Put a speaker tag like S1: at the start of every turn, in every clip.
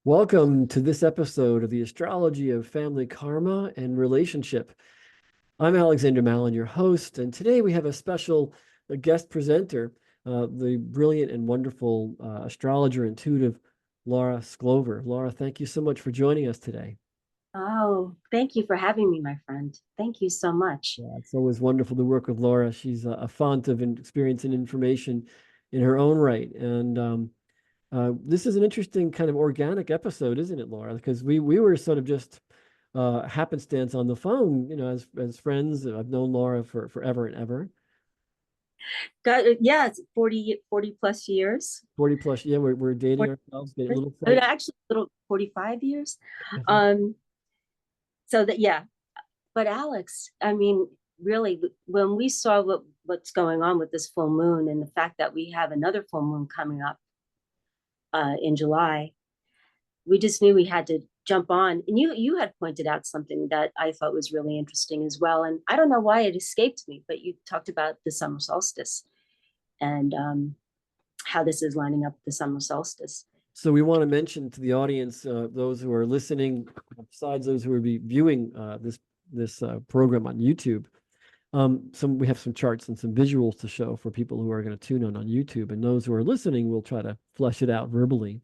S1: Welcome to this episode of the Astrology of Family Karma and Relationship. I'm Alexander Mallon, your host, and today we have a special guest presenter, the brilliant and wonderful astrologer intuitive Laura Sklover. Laura, thank you so much for joining us today.
S2: Oh, thank you for having me, my friend. Thank you so much.
S1: Yeah, it's always wonderful to work with Laura. She's a font of experience and information in her own right. And this is an interesting kind of organic episode, isn't it, Laura? Because we were sort of just happenstance on the phone, as friends. I've known Laura for forever and ever.
S2: Yeah, it's 40 plus years.
S1: 40 plus, yeah, we're dating
S2: 40
S1: ourselves, getting a
S2: years.
S1: little friend.
S2: Actually, a little 45 years. Um, so that, yeah. But Alex, I mean, really, when we saw what's going on with this full moon and the fact that we have another full moon coming up in July, we just knew we had to jump on. And you had pointed out something that I thought was really interesting as well. And I don't know why it escaped me, but you talked about the summer solstice and how this is lining up with the summer solstice.
S1: So we want to mention to the audience, those who are listening, besides those who will be viewing this program on YouTube, we have some charts and some visuals to show for people who are going to tune in on YouTube, and those who are listening will try to flesh it out verbally.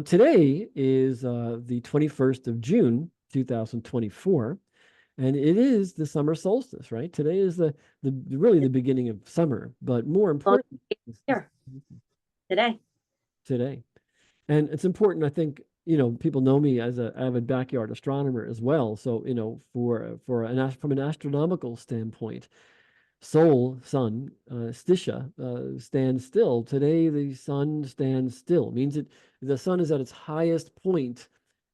S1: Today is the 21st of June, 2024, and it is the summer solstice, right? Today is the really the beginning of summer, but more important,
S2: Here today.
S1: today. And it's important, I think, people know me as an avid backyard astronomer as well. So, from an astronomical standpoint, sun, stisha, stands still. Today, the sun stands still. It means the sun is at its highest point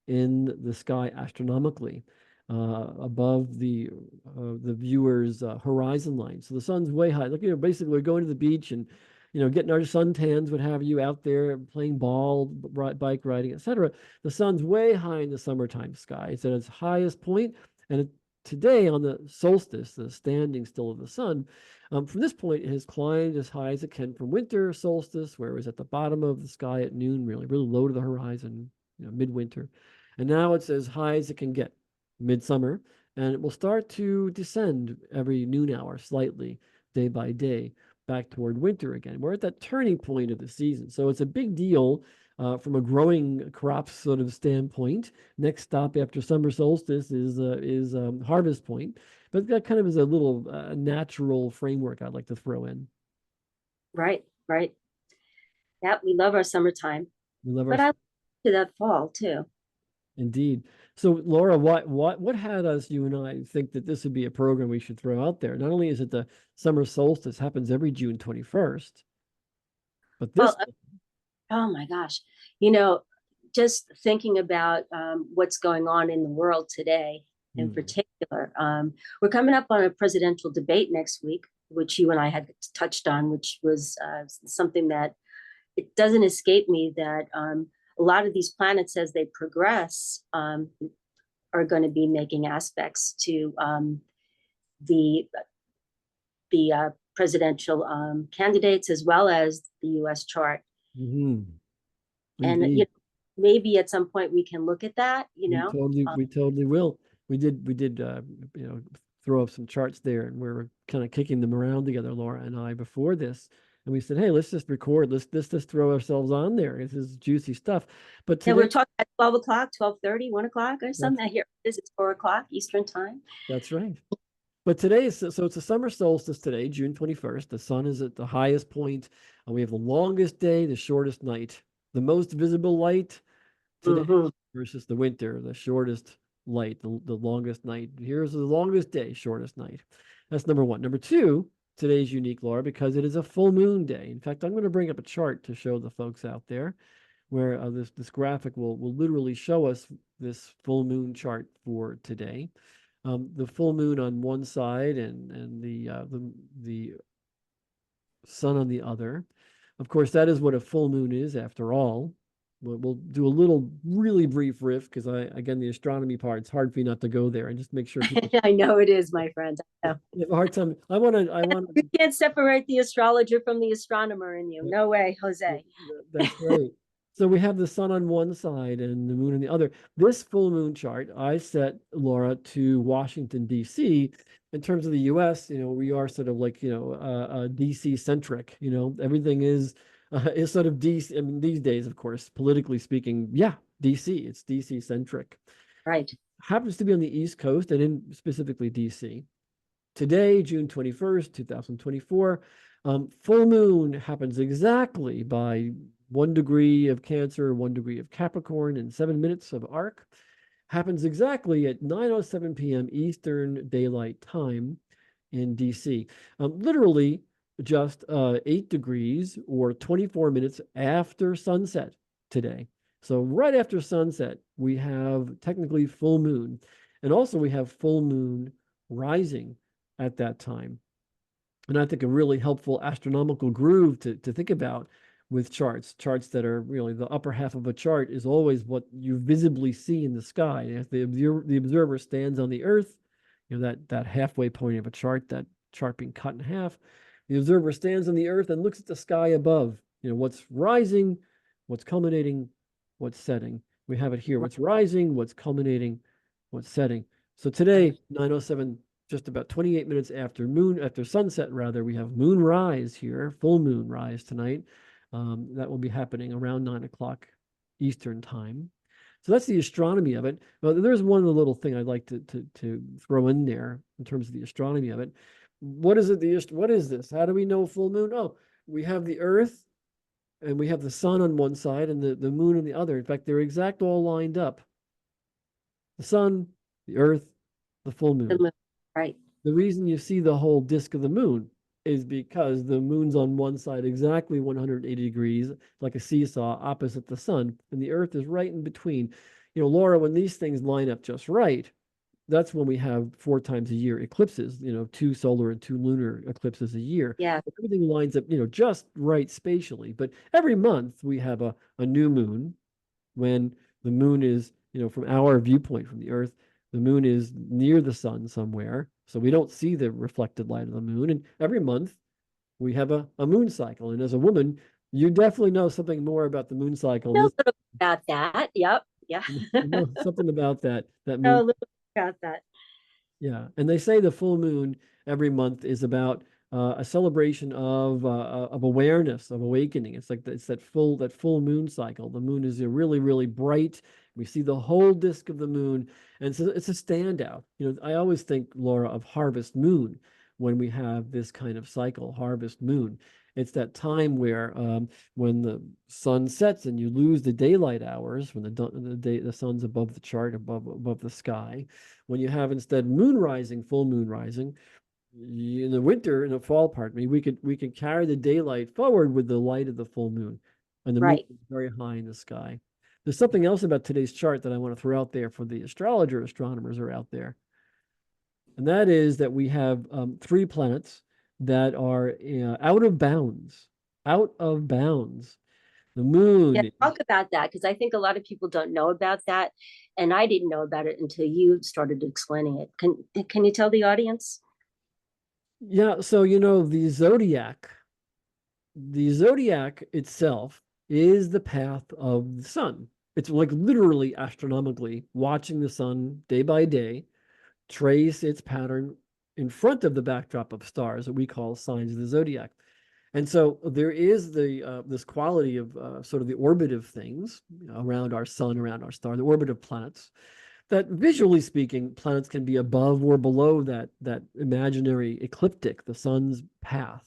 S1: in the sky astronomically, above the viewer's horizon line. So the sun's way high. Like, basically we're going to the beach and getting our suntans, what have you, out there playing ball, bike riding, etc. The sun's way high in the summertime sky. It's at its highest point, and today on the solstice, the standing still of the sun, from this point, it has climbed as high as it can from winter solstice, where it was at the bottom of the sky at noon, really low to the horizon, midwinter. And now it's as high as it can get, midsummer, and it will start to descend every noon hour slightly, day by day, back toward winter again. We're at that turning point of the season. So it's a big deal from a growing crops sort of standpoint. Next stop after summer solstice is harvest point. But that kind of is a little natural framework I'd like to throw in.
S2: Right, right. Yeah, we love our summertime,
S1: We love our
S2: but I to that fall too.
S1: Indeed. So, Laura, what had us, you and I, think that this would be a program we should throw out there? Not only is it the summer solstice, happens every June 21st, but this.
S2: Well, oh my gosh, you know, just thinking about what's going on in the world today in particular. We're coming up on a presidential debate next week, which you and I had touched on, which was something that it doesn't escape me that a lot of these planets, as they progress, are going to be making aspects to the presidential candidates as well as the U.S. chart.
S1: Mm-hmm.
S2: And maybe at some point we can look at that.
S1: We totally will. We did throw up some charts there, and we were kind of kicking them around together, Laura and I, before this. And we said, hey, let's just record. Let's just throw ourselves on there. This is juicy stuff. But today,
S2: we're talking at 12 o'clock, 12:30, 1 o'clock or something. Here it is. It's 4 o'clock Eastern time.
S1: That's right. But today is, so it's a summer solstice today, June 21st. The sun is at the highest point, and we have the longest day, the shortest night. The most visible light today versus the winter, the shortest light, the longest night. Here's the longest day, shortest night. That's number one. Number two, today's unique, Laura, because it is a full moon day. In fact, I'm going to bring up a chart to show the folks out there where this graphic will literally show us this full moon chart for today. The full moon on one side and the sun on the other. Of course, that is what a full moon is, after all. We'll do a little really brief riff because again, the astronomy part, it's hard for me not to go there and just make sure people.
S2: I know it is, my friend. I
S1: have a hard time. I want to.
S2: You can't separate the astrologer from the astronomer in you. No way, Jose.
S1: That's right. So we have the sun on one side and the moon on the other. This full moon chart, I set Laura to Washington, D.C. In terms of the U.S., we are sort of like, D.C. centric, everything is sort of DC. I mean, these days, of course, politically speaking, yeah, DC, it's DC centric.
S2: Right.
S1: Happens to be on the East Coast and in specifically DC. Today, June 21st, 2024, full moon happens exactly by 1 degree of Cancer, 1 degree of Capricorn, and 7 minutes of arc. Happens exactly at 9:07 p.m. Eastern Daylight Time in DC. Literally just 8 degrees or 24 minutes after sunset today. So right after sunset, we have technically full moon. And also we have full moon rising at that time. And I think a really helpful astronomical groove to think about with charts that are really the upper half of a chart is always what you visibly see in the sky. If the observer stands on the earth, that halfway point of a chart, that chart being cut in half, the observer stands on the earth and looks at the sky above, what's rising, what's culminating, what's setting. We have it here, what's rising, what's culminating, what's setting. So today, 9:07, just about 28 minutes after sunset, rather, we have moon rise here, full moon rise tonight. That will be happening around 9 o'clock Eastern time. So that's the astronomy of it. But there's one little thing I'd like to throw in there in terms of the astronomy of it. What is it? What is this? How do we know full moon? Oh, we have the Earth and we have the sun on one side and the moon on the other. In fact, they're all lined up. The sun, the Earth, the full moon.
S2: Right.
S1: The reason you see the whole disk of the moon is because the moon's on one side exactly 180 degrees, like a seesaw opposite the sun, and the Earth is right in between. Laura, when these things line up just right, that's when we have 4 times a year eclipses, 2 solar and 2 lunar eclipses a year.
S2: Yeah.
S1: Everything lines up, just right spatially. But every month we have a new moon when the moon is, from our viewpoint from the Earth, the moon is near the sun somewhere. So we don't see the reflected light of the moon. And every month we have a moon cycle. And as a woman, you definitely know something more about the moon cycle.
S2: Know a little about that. Yep. Yeah.
S1: Something about that
S2: Know
S1: moon.
S2: a little about that.
S1: Yeah. And they say the full moon every month is about a celebration of awareness, of awakening. It's like it's that full moon cycle. The moon is really, really bright. We see the whole disk of the moon, and so it's a standout. I always think, Laura, of harvest moon when we have this kind of cycle, harvest moon. It's that time where when the sun sets and you lose the daylight hours, when the sun's above the chart, above the sky. When you have instead moon rising, full moon rising, in the fall, pardon me, we could carry the daylight forward with the light of the full moon, and the moon is very high in the sky. There's something else about today's chart that I want to throw out there for the astrologer astronomers are out there, and that is that we have 3 planets that are out of bounds. Out of bounds. The moon.
S2: Yeah, talk about that because I think a lot of people don't know about that, and I didn't know about it until you started explaining it. Can you tell the audience?
S1: Yeah, so the zodiac itself is the path of the sun. It's like literally astronomically watching the sun day by day, trace its pattern in front of the backdrop of stars that we call signs of the zodiac. And so there is this quality of sort of the orbit of things around our sun, around our star, the orbit of planets, that visually speaking, planets can be above or below that imaginary ecliptic, the sun's path.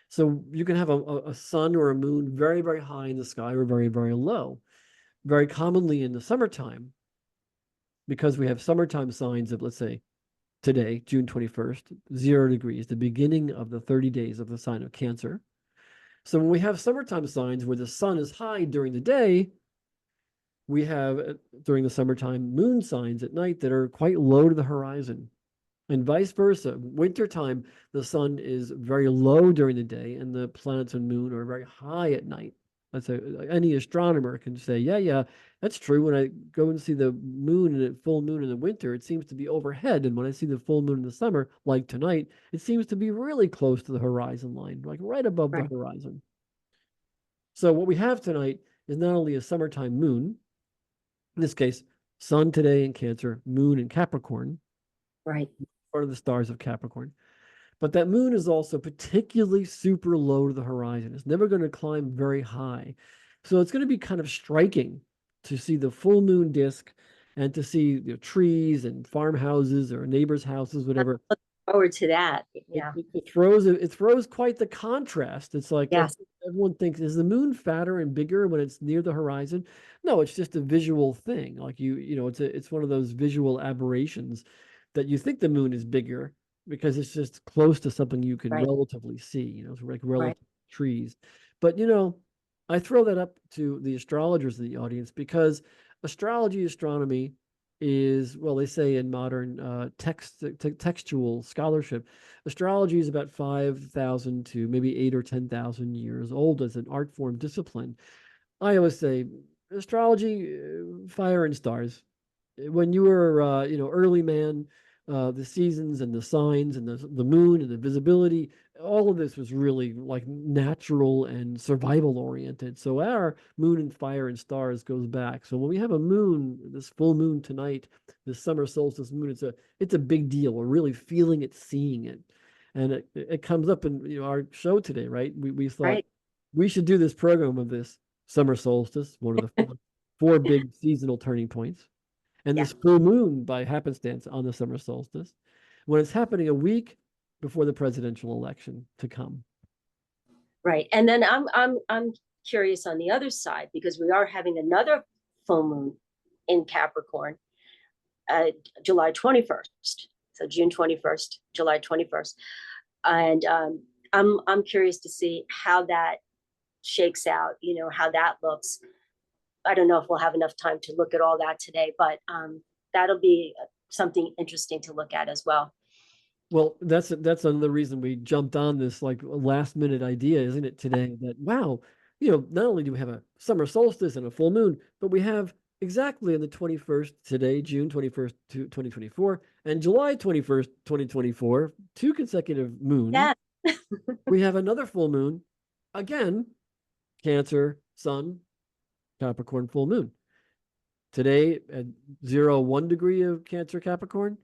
S1: So you can have a sun or a moon very, very high in the sky or very, very low. Very commonly in the summertime, because we have summertime signs of, let's say, today, June 21st, 0 degrees, the beginning of the 30 days of the sign of Cancer. So when we have summertime signs where the sun is high during the day, we have, during the summertime, moon signs at night that are quite low to the horizon. And vice versa. Wintertime, the sun is very low during the day and the planets and moon are very high at night. That's any astronomer can say, yeah, that's true. When I go and see the moon and the full moon in the winter, it seems to be overhead. And when I see the full moon in the summer, like tonight, it seems to be really close to the horizon line, like right above the horizon. So what we have tonight is not only a summertime moon, in this case, sun today in Cancer, moon in Capricorn,
S2: Right.
S1: part of the stars of Capricorn. But that moon is also particularly super low to the horizon. It's never going to climb very high. So it's going to be kind of striking to see the full moon disk and to see trees and farmhouses or neighbors' houses, whatever.
S2: Look forward to that. Yeah.
S1: It throws quite the contrast. It's like
S2: Yes.
S1: everyone thinks, is the moon fatter and bigger when it's near the horizon? No, it's just a visual thing. Like it's one of those visual aberrations that you think the moon is bigger because it's just close to something you can
S2: Right.
S1: relatively see, it's like relative
S2: Right.
S1: trees. But I throw that up to the astrologers in the audience because astrology, astronomy is, well, they say in modern textual scholarship, astrology is about 5,000 to maybe 8 or 10,000 years old as an art form discipline. I always say astrology, fire and stars. When you were, early man, the seasons and the signs and the moon and the visibility, all of this was really like natural and survival oriented. So our moon and fire and stars goes back. So when we have a moon, this full moon tonight, this summer solstice moon, it's a big deal. We're really feeling it, seeing it, and it comes up in our show today, right? We thought
S2: Right.
S1: we should do this program of this summer solstice, one of the four big seasonal turning points, and
S2: Yeah.
S1: this full moon by happenstance on the summer solstice, when it's happening a week before the presidential election to come.
S2: Right. And then I'm curious on the other side because we are having another full moon in Capricorn, July 21st. So June 21st, July 21st. And I'm curious to see how that shakes out, how that looks. I don't know if we'll have enough time to look at all that today, but that'll be something interesting to look at as well.
S1: Well, that's another reason we jumped on this like last minute idea, isn't it, today? That wow, not only do we have a summer solstice and a full moon, but we have exactly on the 21st today, June 21st, 2024, and July 21st, 2024, two consecutive moons.
S2: Yeah.
S1: We have another full moon, again, Cancer, Sun, Capricorn full moon. Today at 0, 1 degree of Cancer Capricorn,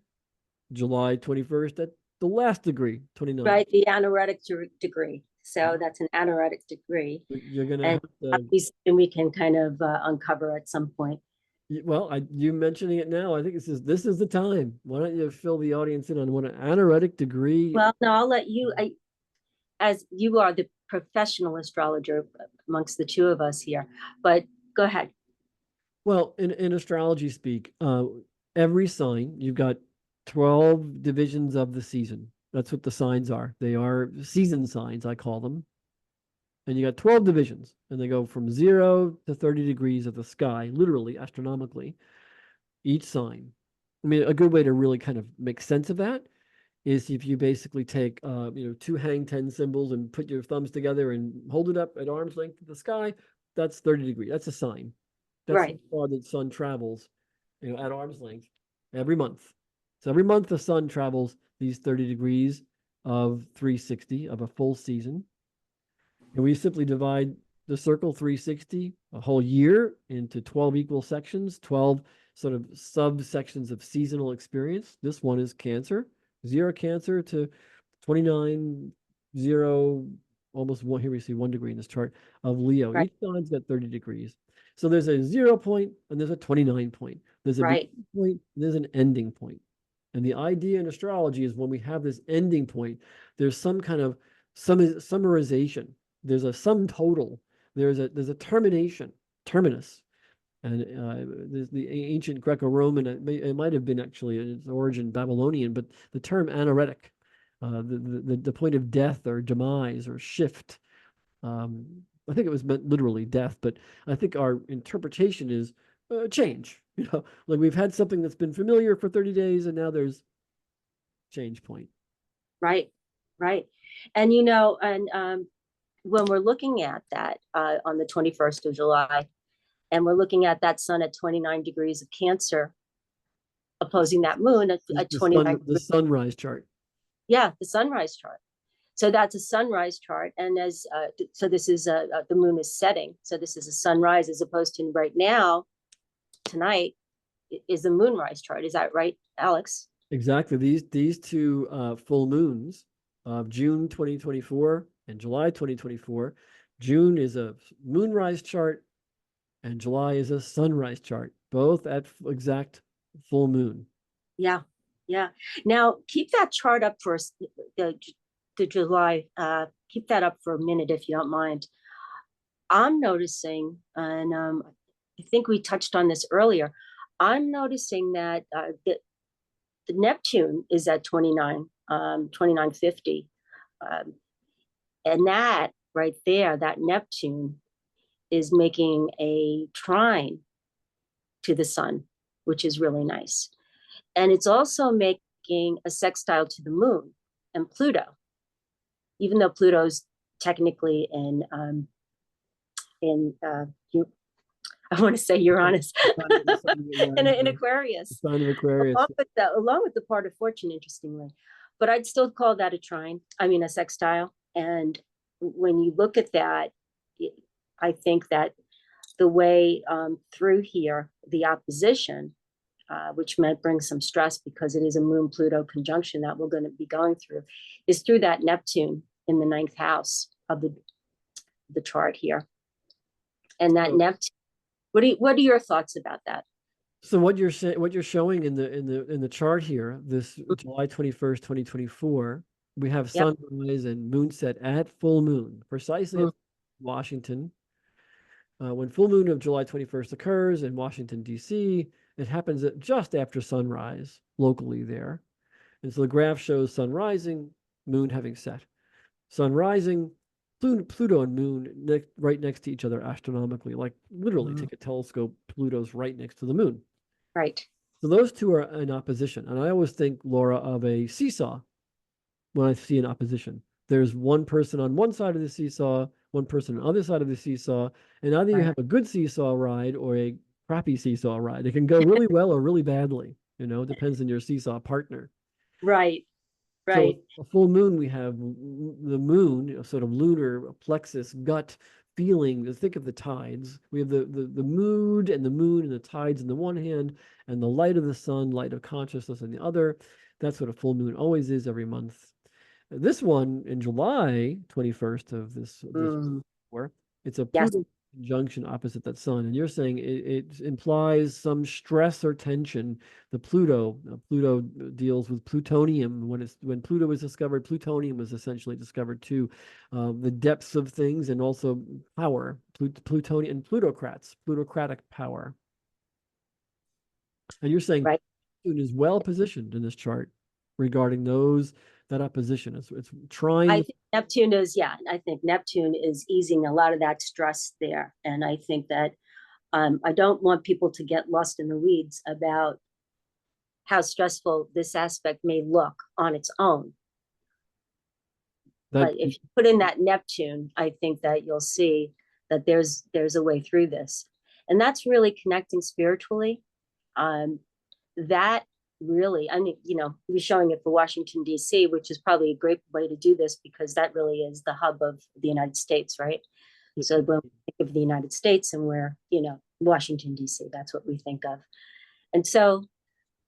S1: July 21st at the last degree, 29.
S2: Right, the anoretic degree. So that's an anoretic degree.
S1: You're going to
S2: And
S1: have
S2: to, we can kind of uncover at some point.
S1: well, you mentioning it now, I think this is the time. Why don't you fill the audience in on what an anoretic degree?
S2: Well, no, I'll let you, as you are the professional astrologer amongst the two of us here, but go ahead.
S1: Well, in astrology speak, every sign, you've got 12 divisions of the season. That's what the signs are. They are season signs, I call them. And you got 12 divisions, and they go from 0 to 30 degrees of the sky, literally, astronomically, each sign. I mean, a good way to really kind of make sense of that is if you basically take, two hang 10 symbols and put your thumbs together and hold it up at arm's length to the sky, that's 30 degrees. That's a sign. That's
S2: Right.
S1: how far the sun travels, at arm's length every month. So every month the sun travels these 30 degrees of 360 of a full season. And we simply divide the circle 360, a whole year, into 12 equal sections, 12 sort of subsections of seasonal experience. This one is Cancer, 0 Cancer to 29, 0, almost 1. Here we see 1 degree in this chart of Leo.
S2: Right.
S1: Each sign's got 30 degrees. So there's a 0 point and there's a 29 point. There's a
S2: Right.
S1: beginning point, and there's an ending point. And the idea in astrology is when we have this ending point, there's some kind of summarization. There's a sum total. There's a termination, terminus. And there's the ancient Greco-Roman, it might have been actually its origin Babylonian, but the term anoretic, the point of death or demise or shift. I think it was meant literally death, but I think our interpretation is change. Like we've had something that's been familiar for 30 days and now there's change point.
S2: Right. Right. And, when we're looking at that on the 21st of July, and we're looking at that sun at 29 degrees of Cancer, opposing that moon at 29
S1: The sunrise chart.
S2: Yeah, the sunrise chart. So that's a sunrise chart. And as so this is the moon is setting. So this is a sunrise as opposed to right now, tonight is a moonrise chart. Is that right, Alex?
S1: Exactly. These two full moons of June 2024 and July 2024. June is a moonrise chart and July is a sunrise chart, both at exact full moon.
S2: Yeah. Yeah. Now keep that chart up for the July. Keep that up for a minute if you don't mind. I'm noticing, and I think we touched on this earlier. I'm noticing that the Neptune is at 2950. And that right there, that Neptune is making a trine to the sun, which is really nice. And it's also making a sextile to the moon and Pluto, even though Pluto's technically in I want to say Uranus in Aquarius.
S1: Sign of Aquarius.
S2: Along with the part of fortune, interestingly. But I'd still call that a trine. I mean, a sextile. And when you look at that, I think that the way through here, the opposition, which might bring some stress because it is a Moon-Pluto conjunction that we're going to be going through, is through that Neptune in the 9th house of the chart here. And that Neptune, what are your thoughts about that?
S1: So what you're showing in the chart here, this July 21st, 2024, we have sunrise and moonset at full moon, precisely at Washington. When full moon of July 21st occurs in Washington, D.C., it happens just after sunrise locally there. And so the graph shows sun rising, moon having set. Sun rising, Pluto and moon right next to each other astronomically, like literally take a telescope, Pluto's right next to the moon.
S2: Right.
S1: So those two are in opposition. And I always think, Laura, of a seesaw when I see an opposition. There's one person on one side of the seesaw, one person on the other side of the seesaw, and either you have a good seesaw ride or a crappy seesaw ride. It can go really well or really badly, depends on your seesaw partner.
S2: Right. Right.
S1: So a full moon, we have the moon, sort of lunar plexus, gut feeling. Think of the tides. We have the mood and the moon and the tides in the one hand, and the light of the sun, light of consciousness in the other. That's what a full moon always is every month. This one in July 21st of this war, it's a Pluto conjunction opposite that sun, and you're saying it implies some stress or tension. The Pluto deals with plutonium. When Pluto was discovered, plutonium was essentially discovered too. The depths of things and also power, plutonium and plutocratic power. And you're saying Neptune is well positioned in this chart regarding that opposition. It's trying.
S2: I think Neptune is, I think Neptune is easing a lot of that stress there. And I think that I don't want people to get lost in the weeds about how stressful this aspect may look on its own. But if you put in that Neptune, I think that you'll see that there's a way through this. And that's really connecting spiritually. That really, I mean, we're showing it for Washington, D.C., which is probably a great way to do this because that really is the hub of the United States, right? So when we think of the United States and we're, Washington, D.C., that's what we think of. And so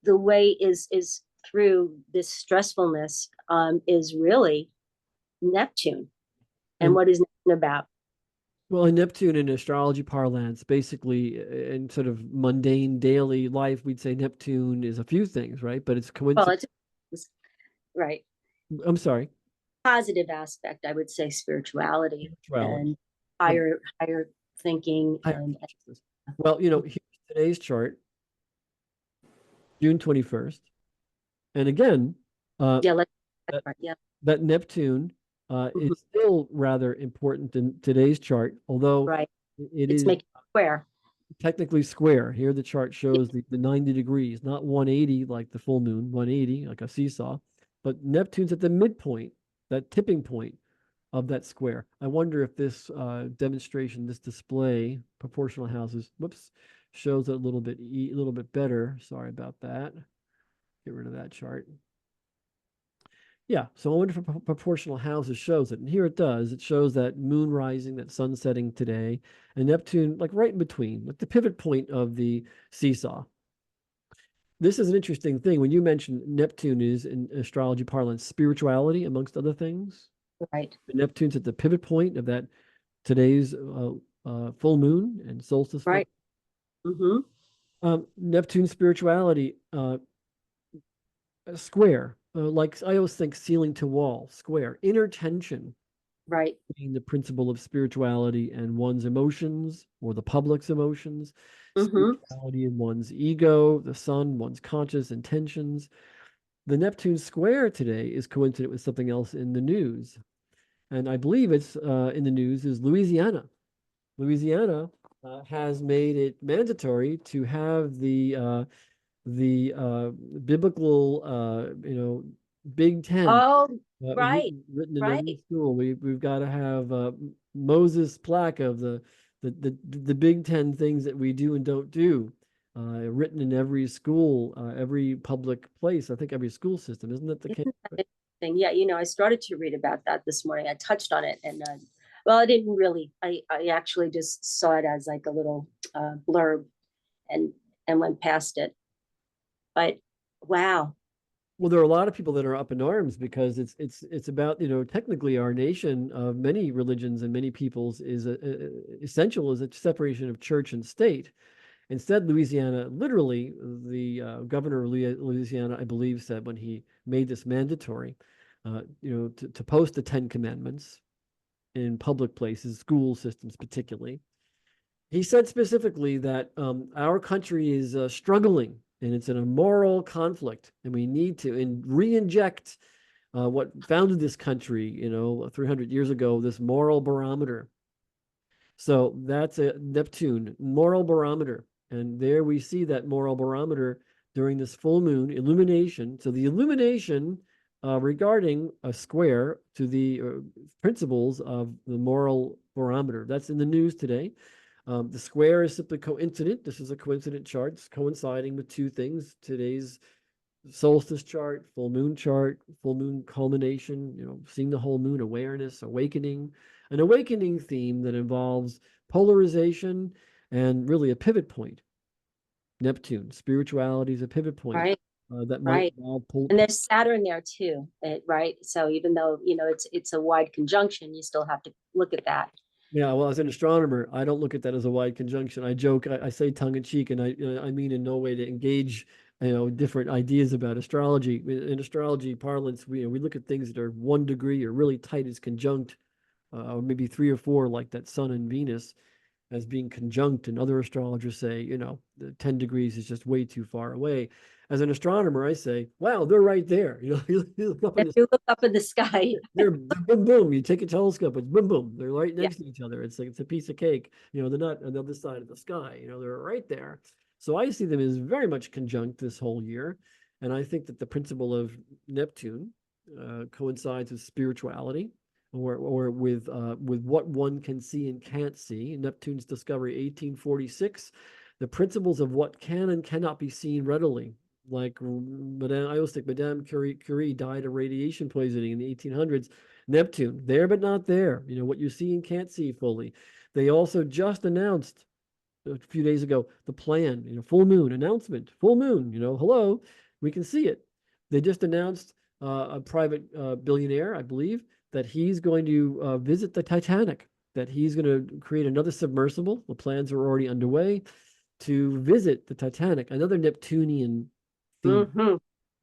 S2: the way is through this stressfulness is really Neptune. And what is Neptune about?
S1: Well, in Neptune in astrology parlance, basically in sort of mundane daily life, we'd say Neptune is a few things, right? But it's coincidence.
S2: Right.
S1: I'm sorry.
S2: Positive aspect, I would say spirituality. And higher thinking.
S1: Well, here's today's chart, June 21st. And again, that Neptune is still rather important in today's chart, although it's making
S2: square.
S1: Technically square. Here the chart shows the 90 degrees, not 180 like the full moon, 180 like a seesaw, but Neptune's at the midpoint, that tipping point of that square. I wonder if this demonstration, this display, proportional houses, shows it a little bit better. Sorry about that. Get rid of that chart. Yeah, so I wonder if proportional houses shows it. And here it does. It shows that moon rising, that sun setting today, and Neptune like right in between, like the pivot point of the seesaw. This is an interesting thing. When you mentioned Neptune is in astrology parlance, spirituality, amongst other things.
S2: Right.
S1: Neptune's at the pivot point of that today's full moon and solstice.
S2: Right. Mm-hmm.
S1: Neptune spirituality, square. Like I always think ceiling to wall, square, inner tension
S2: Right.
S1: being the principle of spirituality and one's emotions or the public's emotions,
S2: Mm-hmm.
S1: spirituality in one's ego, the sun, one's conscious intentions. The Neptune square today is coincident with something else in the news. And I believe it's in the news is Louisiana. Louisiana has made it mandatory to have the biblical, Big Ten
S2: Oh, right.
S1: written in every
S2: Right.
S1: school. We've got to have Moses' plaque of the Big Ten things that we do and don't do, written in every school, every public place. I think every school system, isn't that the case?
S2: Thing. Yeah, I started to read about that this morning. I touched on it, and well, I didn't really. I actually just saw it as like a little blurb, and went past it. But wow.
S1: Well, there are a lot of people that are up in arms because it's about, technically our nation of many religions and many peoples is essential as a separation of church and state. Instead, Louisiana, literally, the governor of Louisiana, I believe, said when he made this mandatory, to post the Ten Commandments in public places, school systems particularly. He said specifically that our country is struggling and it's in a moral conflict, and we need to re-inject what founded this country, 300 years ago, this moral barometer. So that's a Neptune moral barometer. And there we see that moral barometer during this full moon illumination. So the illumination regarding a square to the principles of the moral barometer. That's in the news today. The square is simply coincident. This is a coincident chart. It's coinciding with two things. Today's solstice chart, full moon culmination, seeing the whole moon, awareness, awakening, an awakening theme that involves polarization and really a pivot point. Neptune, spirituality is a pivot point
S2: Right.
S1: that might
S2: Right.
S1: involve
S2: And there's Saturn there too, right? So even though it's a wide conjunction, you still have to look at that.
S1: Yeah, well, as an astronomer, I don't look at that as a wide conjunction. I joke, I say tongue in cheek, and I mean in no way to engage, different ideas about astrology. In astrology parlance, we look at things that are 1 degree or really tight as conjunct, or maybe 3 or 4, like that Sun and Venus, as being conjunct. And other astrologers say, the 10 degrees is just way too far away. As an astronomer, I say, wow, they're right there. You look up in
S2: If
S1: the
S2: you look up in the sky,
S1: they're boom boom. You take a telescope, it's boom boom. They're right
S2: yeah,
S1: next to each other. It's like it's a piece of cake. They're not on the other side of the sky. They're right there. So I see them as very much conjunct this whole year, and I think that the principle of Neptune coincides with spirituality, or with what one can see and can't see. Neptune's discovery, 1846, the principles of what can and cannot be seen readily. Like I always think Madame Curie died of radiation poisoning in the 1800s. Neptune, there but not there. What you see and can't see fully. They also just announced a few days ago the plan, full moon announcement, full moon, hello, we can see it. They just announced a private billionaire, I believe, that he's going to visit the Titanic, that he's going to create another submersible. The plans are already underway to visit the Titanic, another Neptunian theme.
S2: hmm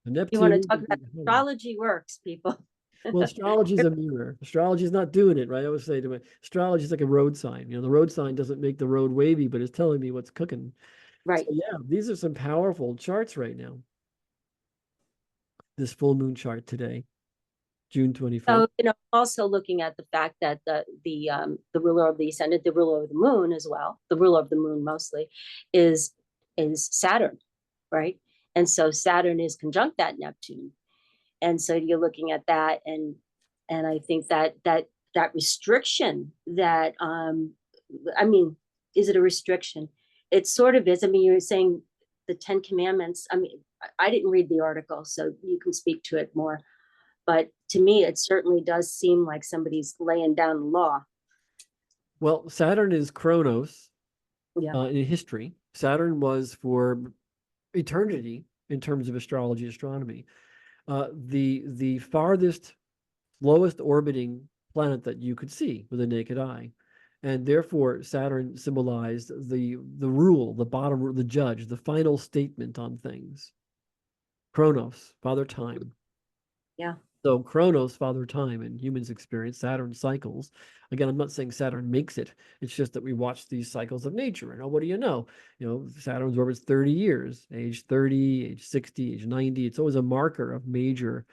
S2: you want to
S1: Neptune,
S2: talk about astrology works, people.
S1: well, astrology is a mirror. Astrology is not doing it, right? I always say to me, astrology is like a road sign. The road sign doesn't make the road wavy, but it's telling me what's cooking. So
S2: Right.
S1: yeah, these are some powerful charts right now. This full moon chart today, June 21st.
S2: So, also looking at the fact that the ruler of the ascendant, the ruler of the moon as well, the ruler of the moon mostly, is Saturn, right? And so Saturn is conjunct that Neptune, and so you're looking at that, and I think that restriction that I mean, is it a restriction? It sort of is. I mean, you're saying the Ten Commandments. I mean, I didn't read the article, so you can speak to it more. But to me, it certainly does seem like somebody's laying down the law.
S1: Well, Saturn is Chronos
S2: Yeah.
S1: in history. Saturn was for eternity in terms of astrology, astronomy. The farthest, lowest orbiting planet that you could see with a naked eye. And therefore, Saturn symbolized the rule, the bottom, the judge, the final statement on things. Chronos, Father Time.
S2: Yeah.
S1: So Chronos, Father Time, and humans experience Saturn cycles. Again, I'm not saying Saturn makes it. It's just that we watch these cycles of nature. And oh, what do you know? You know, Saturn's orbit's 30 years, age 30, age 60, age 90. It's always a marker of major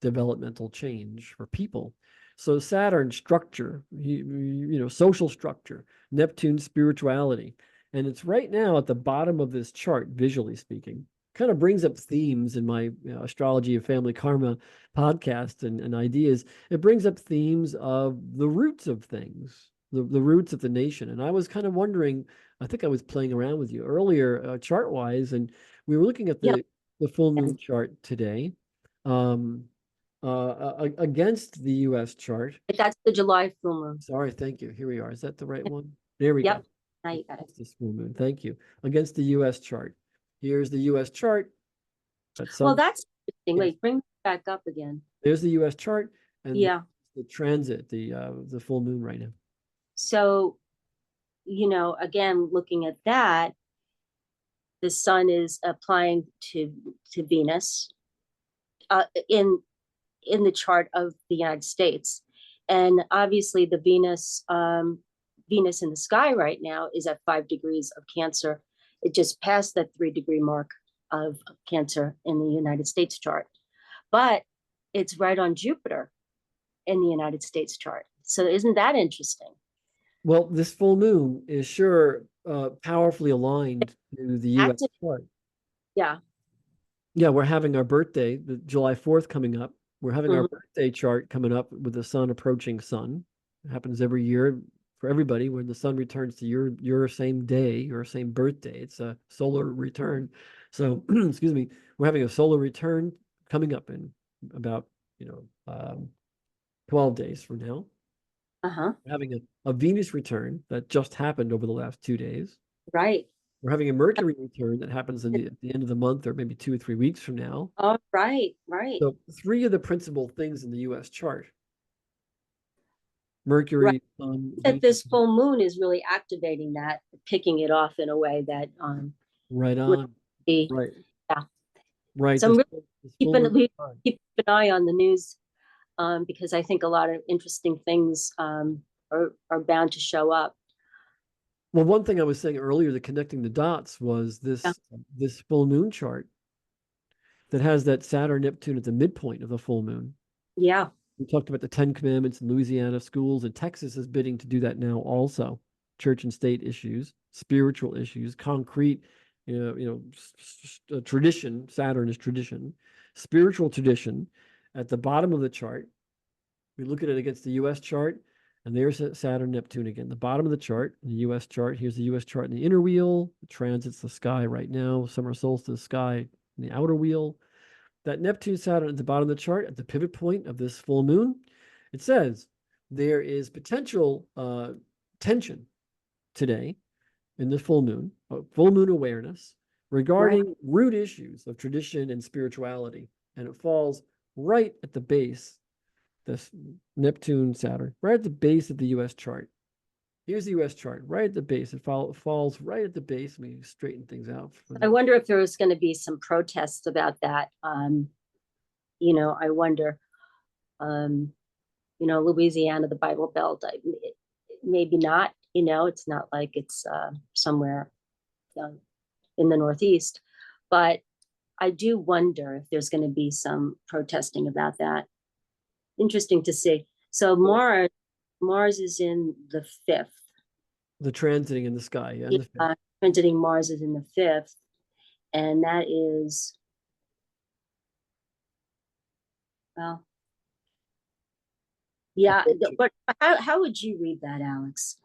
S1: developmental change for people. So Saturn structure, you know, social structure, Neptune spirituality. And it's right now at the bottom of this chart, visually speaking. Kind of brings up themes in my astrology of family karma podcast and ideas. It brings up themes of the roots of things, the roots of the nation. And I was kind of wondering, I think I was playing around with you earlier, chart wise, and we were looking at
S2: Yeah.
S1: the full moon chart today, against the US chart.
S2: That's the July full moon.
S1: Sorry, thank you. Here we are. Is that the right one? There we
S2: Yep.
S1: go.
S2: Now you got it.
S1: This full moon. Thank you. Against the US chart. Here's the US chart.
S2: Well, that's interesting. Wait, bring it back up again.
S1: There's the US chart and
S2: Yeah.
S1: the transit, the full moon right now.
S2: So, you know, again, looking at that, the sun is applying to Venus in the chart of the United States. And obviously the Venus in the sky right now is at 5 degrees of Cancer. It just passed that 3-degree mark of Cancer in the United States chart. But it's right on Jupiter in the United States chart. So isn't that interesting?
S1: Well, this full moon is sure powerfully aligned to the US
S2: Active,
S1: chart.
S2: yeah.
S1: Yeah, we're having our birthday, the July 4th coming up. We're having our
S2: Mhm.
S1: birthday chart coming up with the sun approaching sun. It happens every year for everybody when the sun returns to your same day, your same birthday. It's a solar return. So, excuse me, we're having a solar return coming up in about, 12 days from now.
S2: Uh-huh.
S1: We're having a Venus return that just happened over the last 2 days.
S2: Right.
S1: We're having a Mercury return that happens at the end of the month or maybe 2 or 3 weeks from now.
S2: Oh, right.
S1: So 3 of the principal things in the US chart,
S2: Right.
S1: Mercury, Sun,
S2: That
S1: Venus,
S2: this full moon is really activating that, picking it off in a way that
S1: right
S2: would
S1: on,
S2: be,
S1: right,
S2: yeah.
S1: right.
S2: So I'm really
S1: This full
S2: keeping,
S1: moon
S2: keep an eye on the news because I think a lot of interesting things are bound to show up.
S1: Well, one thing I was saying earlier, the connecting the dots was
S2: Yeah.
S1: this full moon chart that has that Saturn Neptune at the midpoint of the full moon.
S2: Yeah.
S1: We talked about the 10 Commandments in Louisiana schools, and Texas is bidding to do that now also. Church and state issues, spiritual issues, concrete, tradition. Saturn is tradition, spiritual tradition. At the bottom of the chart, we look at it against the U.S. chart, and there's Saturn, Neptune again. The bottom of the chart, the U.S. chart. Here's the U.S. chart in the inner wheel. It transits the sky right now. Summer solstice sky in the outer wheel. That Neptune Saturn at the bottom of the chart, at the pivot point of this full moon, it says there is potential tension today in the full moon awareness regarding
S2: Right.
S1: root issues of tradition and spirituality. And it falls right at the base, this Neptune Saturn, right at the base of the US chart. Here's the US chart, right at the base. It falls right at the base. Let me straighten things out.
S2: I wonder if there was going to be some protests about that. I wonder, Louisiana, the Bible Belt, maybe not, it's not like it's somewhere in the Northeast, but I do wonder if there's going to be some protesting about that. Interesting to see. So Mars is in the 5th.
S1: The transiting in the sky, yeah, in the 5th.
S2: Transiting Mars is in the 5th, and that is, well, yeah. But how would you read that, Alex?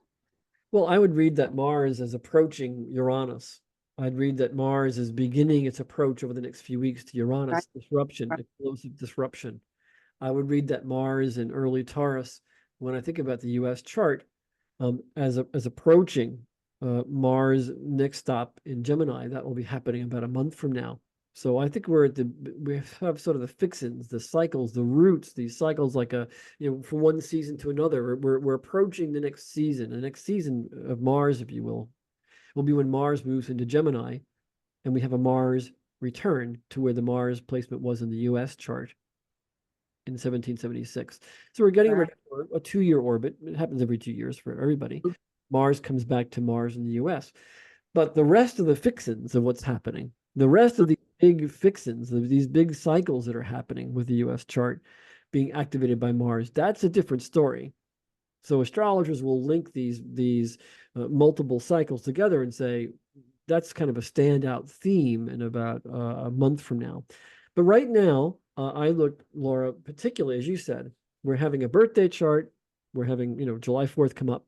S1: Well, I would read that Mars is approaching Uranus. I'd read that Mars is beginning its approach over the next few weeks to Uranus.
S2: Right.
S1: Disruption,
S2: Right.
S1: explosive disruption. I would read that Mars in early Taurus, when I think about the U.S. chart, as approaching Mars' next stop in Gemini. That will be happening about a month from now. So I think we have sort of the fixins, the cycles, the roots, these cycles like from one season to another. We're approaching the next season. The next season of Mars, if you will be when Mars moves into Gemini, and we have a Mars return to where the Mars placement was in the U.S. chart in 1776. So we're getting ready for a 2-year orbit. It happens every 2 years for everybody. Mars comes back to Mars in the U.S. But the rest of the fixins of what's happening, the rest of the big fixins, these big cycles that are happening with the U.S. chart being activated by Mars, that's a different story. So astrologers will link these multiple cycles together and say that's kind of a standout theme in about a month from now. But right now, I look, Laura, particularly as you said, we're having a birthday chart. We're having July 4th come up.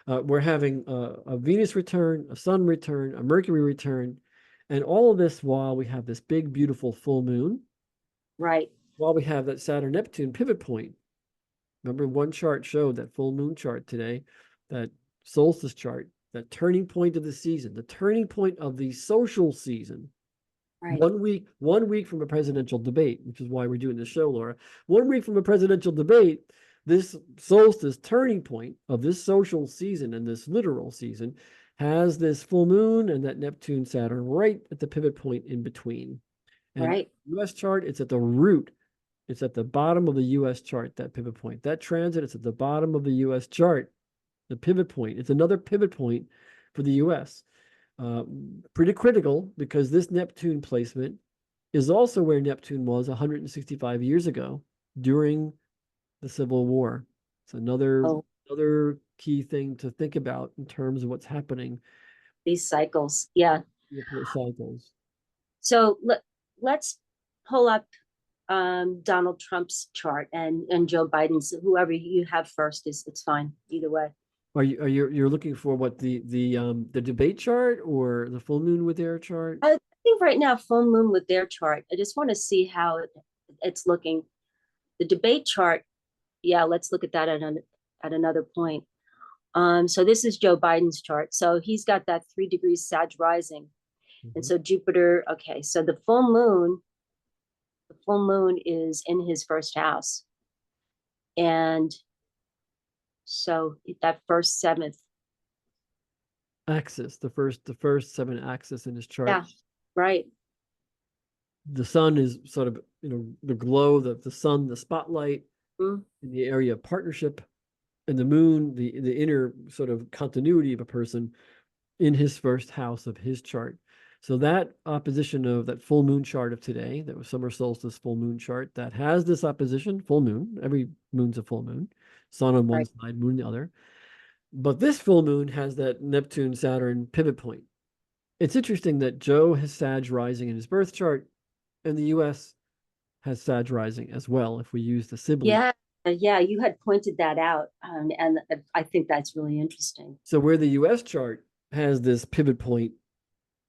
S1: We're having a Venus return, a Sun return, a Mercury return, and all of this while we have this big, beautiful full moon.
S2: Right.
S1: While we have that Saturn-Neptune pivot point. Remember, one chart showed that full moon chart today, that solstice chart, that turning point of the season, the turning point of the social season.
S2: Right.
S1: 1 week from a presidential debate, which is why we're doing this show, Laura. 1 week from a presidential debate, this solstice turning point of this social season and this literal season has this full moon and that Neptune Saturn right at the pivot point in between. And
S2: right.
S1: U.S. chart, it's at the root. It's at the bottom of the U.S. chart, that pivot point. That transit, it's at the bottom of the U.S. chart, the pivot point. It's another pivot point for the U.S. Pretty critical, because this Neptune placement is also where Neptune was 165 years ago during the Civil War. It's another key thing to think about in terms of what's happening.
S2: These cycles, yeah.
S1: Cycles.
S2: So let's pull up Donald Trump's chart and Joe Biden's. Whoever you have first it's fine either way.
S1: You're looking for what the debate chart or the full moon with their chart?
S2: I think right now full moon with their chart. I just want to see how it's looking. The debate chart, yeah, let's look at that at another point. So this is Joe Biden's chart. So he's got that 3 degrees Sag rising. And so Jupiter, okay, so the full moon is in his first house. And so that first 7th
S1: axis, the first 7 axis in his chart.
S2: Yeah, right.
S1: The sun is sort of, the glow, the sun, the spotlight in the area of partnership, and the moon, the inner sort of continuity of a person in his first house of his chart. So that opposition of that full moon chart of today, that was summer solstice full moon chart, that has this opposition, full moon, every moon's a full moon, sun on one side, moon the other. But this full moon has that Neptune Saturn pivot point. It's interesting that Joe has Sag rising in his birth chart, and the US has Sag rising as well, if we use the sibling.
S2: Yeah, you had pointed that out, and I think that's really interesting.
S1: So where the US chart has this pivot point,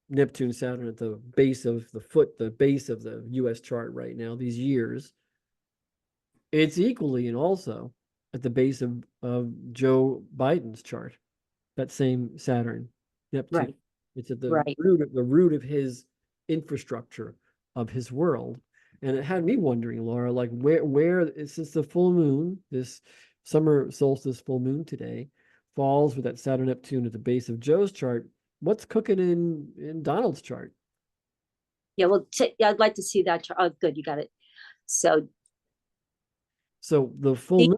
S1: Neptune Saturn at the base of the base of the US chart right now, these years, it's equally and also at the base of Joe Biden's chart, that same Saturn, Neptune.
S2: Right.
S1: It's at the root of his infrastructure of his world. And it had me wondering, Laura, like where since the full moon, this summer solstice full moon today, falls with that Saturn Neptune at the base of Joe's chart, what's cooking in Donald's chart?
S2: Yeah, well, I'd like to see that chart. Oh, good, you got it. So
S1: the full moon,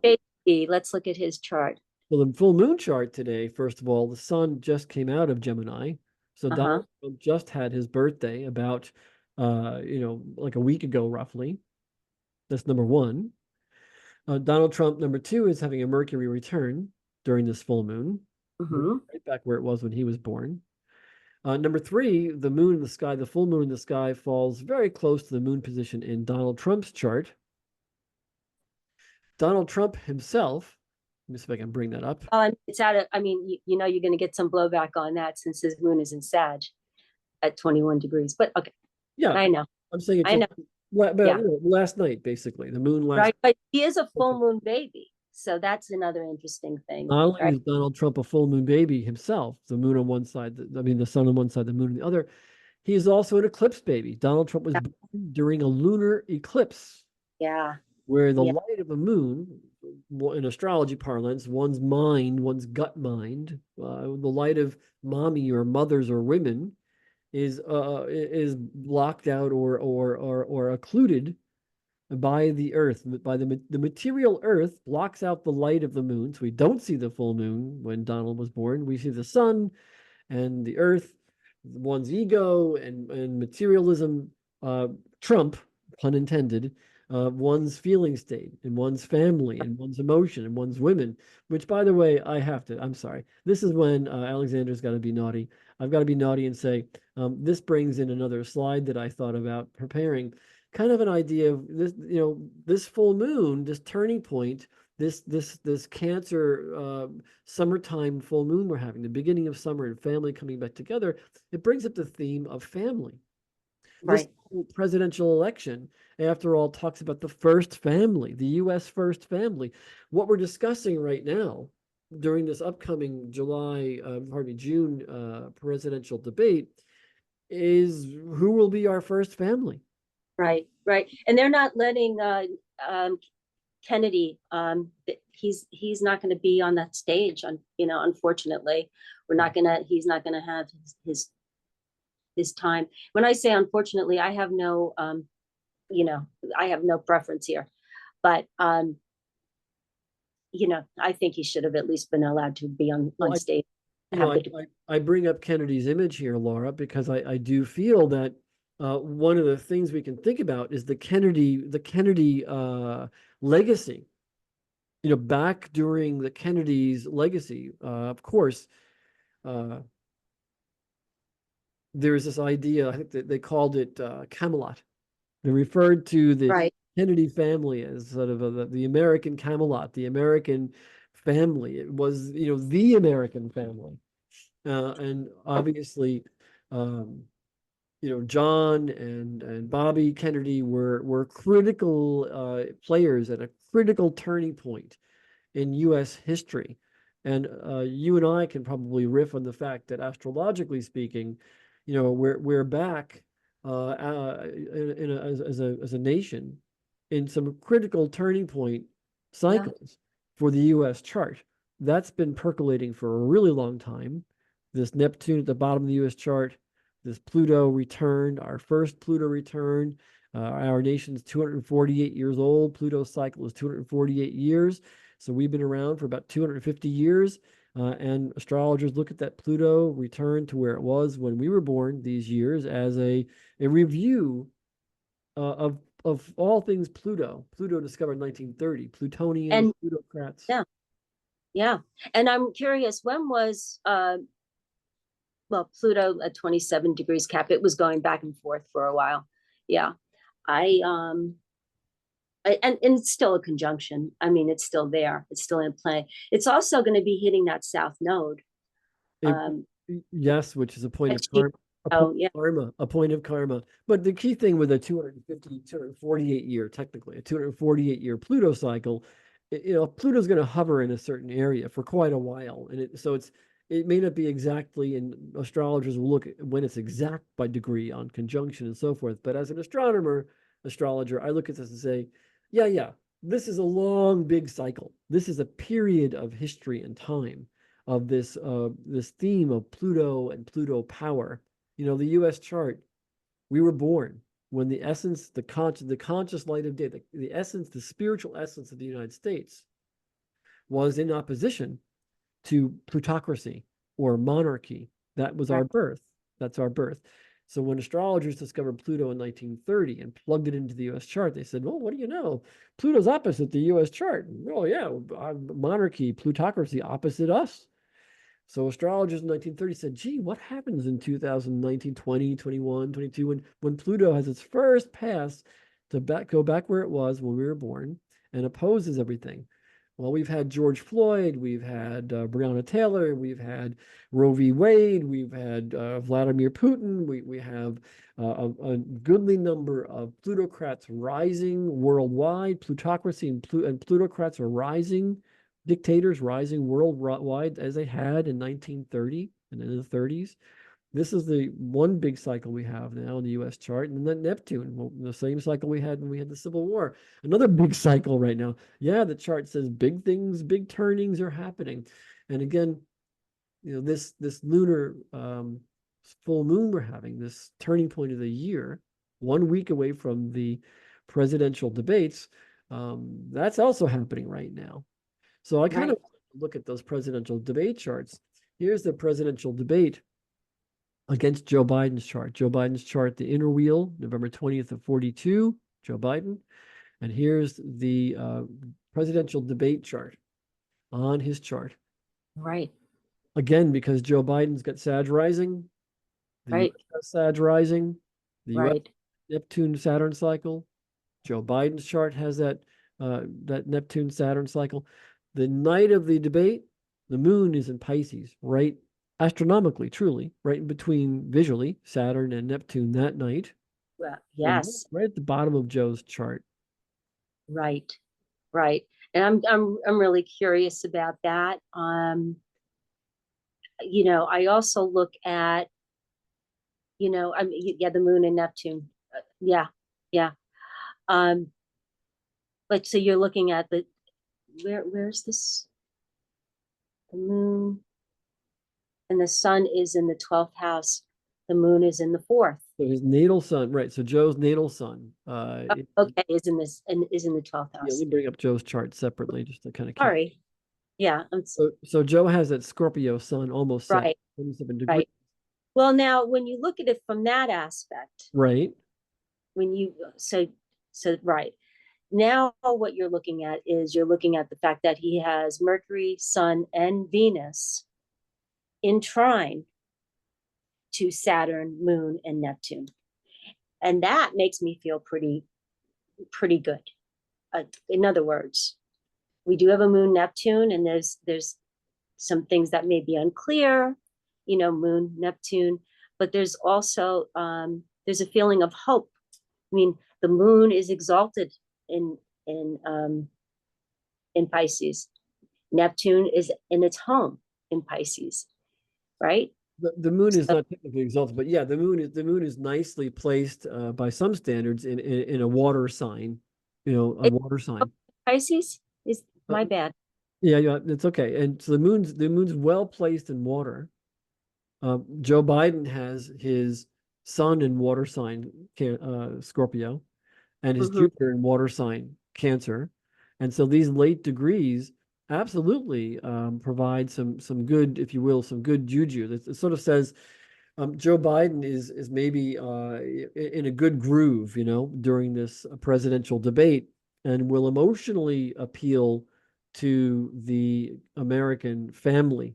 S2: let's look at his chart.
S1: Well, the full moon chart today, first of all, the sun just came out of Gemini. So Donald Trump just had his birthday about, like a week ago, roughly. That's number one. Donald Trump, number two, is having a Mercury return during this full moon, right back where it was when he was born. Number three, the moon in the sky, the full moon in the sky falls very close to the moon position in Donald Trump's chart. Donald Trump himself, let me see if I can bring that up.
S2: It's out of, you're going to get some blowback on that since his moon is in Sag at 21 degrees. But okay.
S1: Yeah,
S2: I know.
S1: I'm saying
S2: Yeah,
S1: last night, basically, the moon last.
S2: right. But he is a full moon baby. So that's another interesting thing,
S1: Not only
S2: right?
S1: is Donald Trump a full moon baby himself, the moon on one side, I mean, the sun on one side, the moon on the other, he is also an eclipse baby. Donald Trump was
S2: Yeah,
S1: born during a lunar eclipse,
S2: yeah,
S1: where the
S2: yeah,
S1: light of a moon, in astrology parlance, one's mind, one's gut mind, the light of mommy or mothers or women is blocked out or occluded by the earth, by the material earth blocks out the light of the moon, so we don't see the full moon when Donald was born. We see the sun and the earth, one's ego and materialism trump, pun intended, one's feeling state and one's family and one's emotion and one's women. Which, by the way, I'm sorry, this is when Alexander's got to be naughty. I've got to be naughty and say, this brings in another slide that I thought about preparing, kind of an idea of this, this full moon, this turning point, this Cancer summertime full moon we're having, the beginning of summer and family coming back together. It brings up the theme of family. This
S2: right,
S1: presidential election, after all, talks about the first family, the U.S. first family. What we're discussing right now during this upcoming June presidential debate is who will be our first family.
S2: right, right. And they're not letting Kennedy. He's not going to be on that stage. Unfortunately, we're not gonna. He's not going to have his time. When I say unfortunately, I have no I have no preference here, but I think he should have at least been allowed to be on
S1: Well,
S2: stage. Have the
S1: I bring up Kennedy's image here, Laura, because I do feel that one of the things we can think about is the Kennedy legacy. Back during the Kennedy's legacy, of course, there's this idea. I think that they called it Camelot. They referred to the
S2: right,
S1: Kennedy family as sort of the American Camelot, the American family. It was, the American family. And obviously, um, John and Bobby Kennedy were critical players at a critical turning point in U.S. history. And you and I can probably riff on the fact that astrologically speaking, we're back as a nation in some critical turning point
S2: yeah,
S1: cycles for the U.S. chart. That's been percolating for a really long time. This Neptune at the bottom of the U.S. chart, this Pluto return, our first Pluto return. Our nation's 248 years old. Pluto's cycle is 248 years. So we've been around for about 250 years. And astrologers look at that Pluto return to where it was when we were born these years as a review of all things Pluto. Pluto discovered in 1930. Plutonians,
S2: and
S1: plutocrats.
S2: yeah, yeah. And I'm curious, when was Pluto at 27 degrees Cap? It was going back and forth for a while. Yeah, I and it's still a conjunction. I mean, it's still there. It's still in play. It's also going to be hitting that south node.
S1: It,
S2: Um,
S1: yes, which is a point of
S2: next year.
S1: karma,
S2: Oh yeah,
S1: a point of karma. But the key thing with a 248 year, technically, a 248 year Pluto cycle, Pluto's going to hover in a certain area for quite a while. And it may not be exactly, and astrologers will look at when it's exact by degree on conjunction and so forth. But as an astrologer, I look at this and say, yeah, this is a long, big cycle. This is a period of history and time of this theme of Pluto and Pluto power. The U.S. chart, we were born when the essence, the conscious light of day, the essence, the spiritual essence of the United States was in opposition to plutocracy or monarchy. That was our birth. That's our birth. So when astrologers discovered Pluto in 1930 and plugged it into the U.S. chart, they said, well, what do you know? Pluto's opposite the U.S. chart. Oh, yeah, monarchy, plutocracy opposite us. So astrologers in 1930 said, gee, what happens in 2019, 20, 21, 22, when Pluto has its first pass to go back where it was when we were born and opposes everything? Well, we've had George Floyd, we've had Breonna Taylor, we've had Roe v. Wade, we've had Vladimir Putin, we have a goodly number of plutocrats rising worldwide. Plutocracy and plutocrats are rising, dictators rising worldwide as they had in 1930 and in the 30s. This is the one big cycle we have now in the U.S. chart, and then Neptune, well, the same cycle we had when we had the Civil War. Another big cycle right now. Yeah, the chart says big things, big turnings are happening. And again, this lunar full moon we're having, this turning point of the year, 1 week away from the presidential debates, that's also happening right now. So I kind of look at those presidential debate charts. Here's the presidential debate against Joe Biden's chart. Joe Biden's chart, the inner wheel, November 20th of 42, Joe Biden. And here's the presidential debate chart on his chart.
S2: Right.
S1: Again, because Joe Biden's got Sag rising, the US has Sag rising, the US Neptune Saturn cycle. Joe Biden's chart has that Neptune Saturn cycle. The night of the debate, the moon is in Pisces, right? Astronomically, truly, right in between visually Saturn and Neptune that night.
S2: Well, yes.
S1: Right at the bottom of Joe's chart.
S2: Right. Right. And I'm really curious about that. I also look at, I mean, yeah, the moon and Neptune. Yeah. Yeah. But so you're looking at where's this? The moon and the sun is in the 12th house. The moon is in the 4th.
S1: So his natal sun, right? So Joe's natal sun.
S2: Okay, is in the 12th house.
S1: Yeah, let me bring up Joe's chart separately just to kind of.
S2: Sorry. Yeah.
S1: So Joe has that Scorpio sun almost set,
S2: Right.
S1: 27 degrees.
S2: Right. Well, now when you look at it from that aspect,
S1: right?
S2: Right. Now what you're looking at is you're looking at the fact that he has Mercury, Sun, and Venus in trine to Saturn, Moon, and Neptune. And that makes me feel pretty good. In other words, we do have a Moon Neptune, and there's some things that may be unclear, Moon Neptune, but there's also there's a feeling of hope. I mean, the moon is exalted in Pisces. Neptune is in its home in Pisces, right?
S1: The moon is not technically exalted, but yeah, the moon is nicely placed by some standards in a water sign, a water sign.
S2: Pisces is my bad.
S1: Yeah, it's okay. And so the moon's well placed in water. Joe Biden has his sun in water sign, Scorpio, and his Jupiter in water sign, Cancer. And so these late degrees absolutely provide some good, if you will, some good juju. It sort of says Joe Biden is maybe in a good groove, during this presidential debate, and will emotionally appeal to the American family,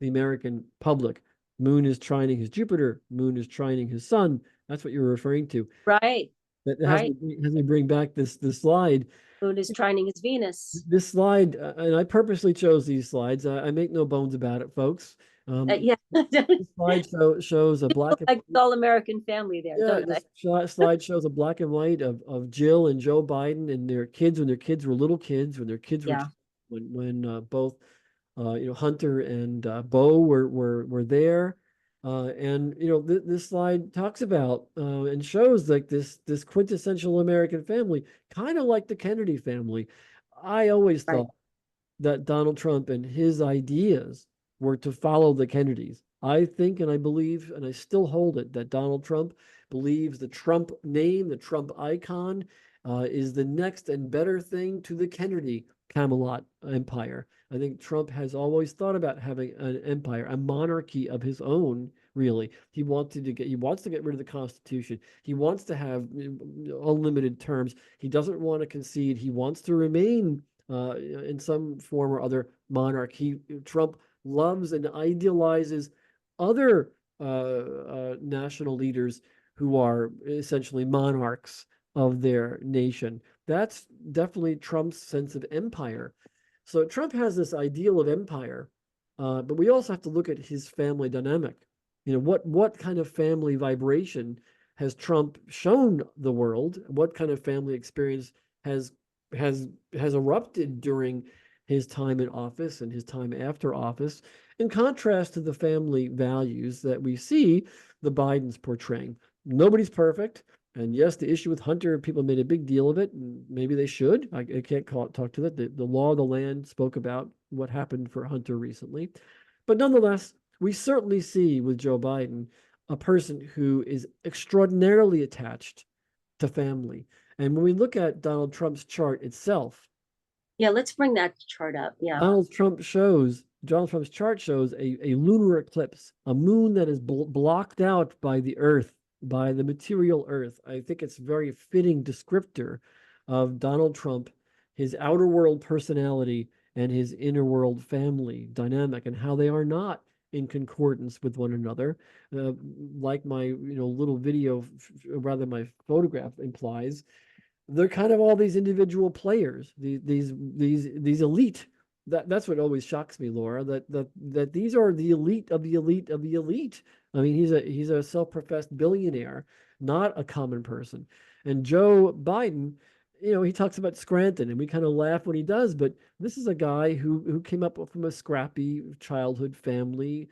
S1: the American public. Moon is trining his Jupiter. Moon is trining his sun. That's what you're referring to.
S2: Right.
S1: That has me bring back this slide.
S2: Moon is trining his Venus.
S1: This slide, and I purposely chose these slides. I make no bones about it, folks.
S2: Yeah.
S1: This slide shows a black and
S2: like all American family there, don't they?
S1: This slide shows a black and white of Jill and Joe Biden and their kids when their kids were little kids, when their kids were when both Hunter and Bo were there. And this slide talks about and shows like this quintessential American family, kind of like the Kennedy family. I always thought that Donald Trump and his ideas were to follow the Kennedys. I think and I believe, and I still hold it, that Donald Trump believes the Trump name, the Trump icon, is the next and better thing to the Kennedy Camelot empire. I think Trump has always thought about having an empire, a monarchy of his own. Really, he wants to get rid of the Constitution. He wants to have unlimited terms. He doesn't want to concede. He wants to remain in some form or other monarch. Trump loves and idealizes other national leaders who are essentially monarchs of their nation. That's definitely Trump's sense of empire. So Trump has this ideal of empire, but we also have to look at his family dynamic. What kind of family vibration has Trump shown the world? What kind of family experience has has erupted during his time in office and his time after office, in contrast to the family values that we see the Bidens portraying? Nobody's perfect. And yes, the issue with Hunter, people made a big deal of it, and maybe they should. I can't talk to that. The law of the land spoke about what happened for Hunter recently. But nonetheless, we certainly see with Joe Biden a person who is extraordinarily attached to family. And when we look at Donald Trump's chart itself,
S2: Yeah, let's bring that chart up. Yeah.
S1: Donald Trump's chart shows a lunar eclipse, a moon that is blocked out by the Earth, by the material Earth. I think it's a very fitting descriptor of Donald Trump, his outer world personality, and his inner world family dynamic, and how they are not in concordance with one another. Like my little video, rather my photograph implies, they're kind of all these individual players, these elite. That's what always shocks me, Laura. That these are the elite of the elite of the elite. I mean, he's a self-professed billionaire, not a common person. And Joe Biden, he talks about Scranton, and we kind of laugh when he does, but this is a guy who came up from a scrappy childhood family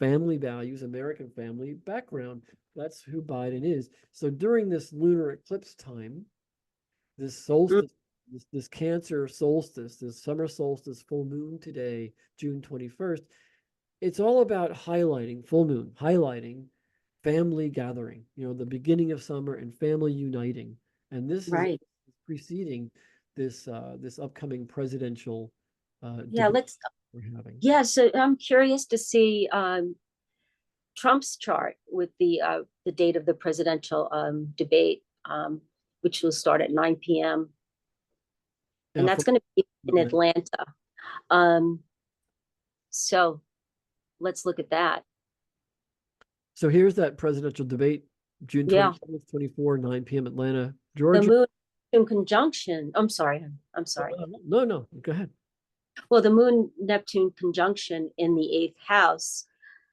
S1: values, American family background. That's who Biden is. So during this lunar eclipse time, this solstice, this Cancer solstice, this summer solstice full moon today, June 21st, it's all about highlighting, full moon, highlighting family gathering, the beginning of summer and family uniting. And this is
S2: Right.
S1: preceding this upcoming presidential
S2: Yeah,
S1: debate we're having.
S2: yeah, so I'm curious to see Trump's chart with the date of the presidential debate, which will start at 9 p.m. And that's going to be in Atlanta. Um, so let's look at that.
S1: So here's that presidential debate, June
S2: Yeah.
S1: 27th, 24, 9 p.m. Atlanta,
S2: The
S1: Georgia.
S2: moon in conjunction. I'm sorry.
S1: No, go ahead.
S2: Well, the moon Neptune conjunction in the eighth house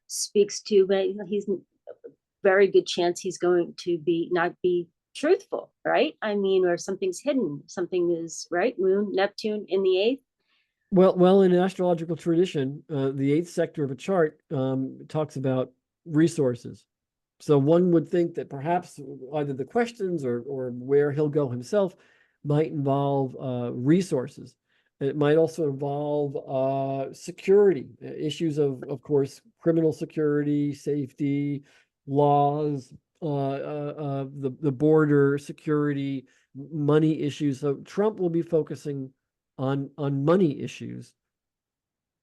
S2: speaks to, he's very good chance he's going to not be truthful, right? I mean, or something's hidden, something is right. Moon, Neptune in the eighth.
S1: Well, in an astrological tradition, the eighth sector of a chart talks about resources. So one would think that perhaps either the questions or where he'll go himself might involve resources. It might also involve security, issues of course, criminal security, safety, laws, the border security, money issues. So Trump will be focusing on money issues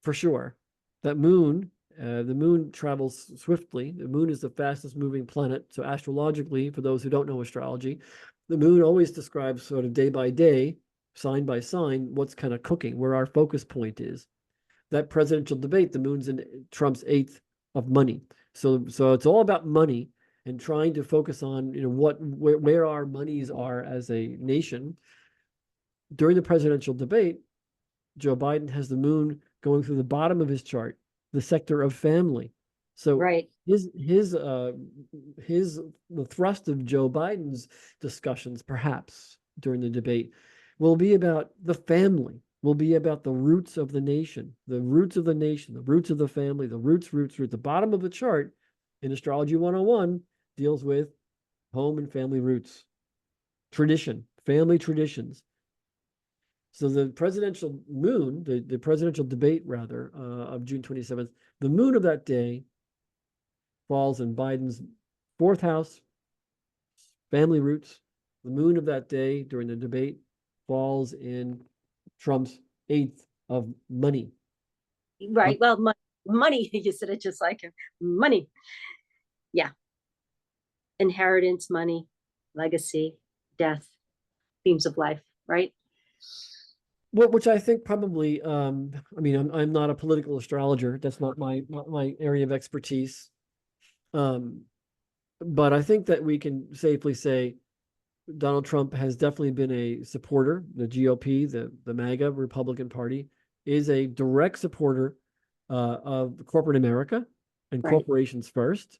S1: for sure. That moon, the moon travels swiftly. The moon is the fastest moving planet. So astrologically, for those who don't know astrology, the moon always describes sort of day by day, sign by sign, what's kind of cooking, where our focus point is. That presidential debate, the moon's in Trump's eighth of money. So it's all about money and trying to focus on where our monies are as a nation. During the presidential debate, Joe Biden has the moon going through the bottom of his chart, the sector of family. So
S2: right.
S1: The thrust of Joe Biden's discussions, perhaps during the debate, will be about the family, will be about the roots of the nation, the roots of the nation, the roots of the family, the roots. The bottom of the chart in Astrology 101 deals with home and family roots, tradition, family traditions. So the presidential moon, the presidential debate rather, of June 27th, the moon of that day falls in Biden's fourth house, family roots. The moon of that day during the debate falls in Trump's eighth of money.
S2: Right. Well, money, you said it just like him. Money. Yeah. Inheritance, money, legacy, death, themes of life, right?
S1: Well, which I think probably, I mean, I'm not a political astrologer. That's not my area of expertise. But I think that we can safely say Donald Trump has definitely been a supporter, the GOP, the MAGA Republican Party, is a direct supporter of corporate America and
S2: Right.
S1: corporations first.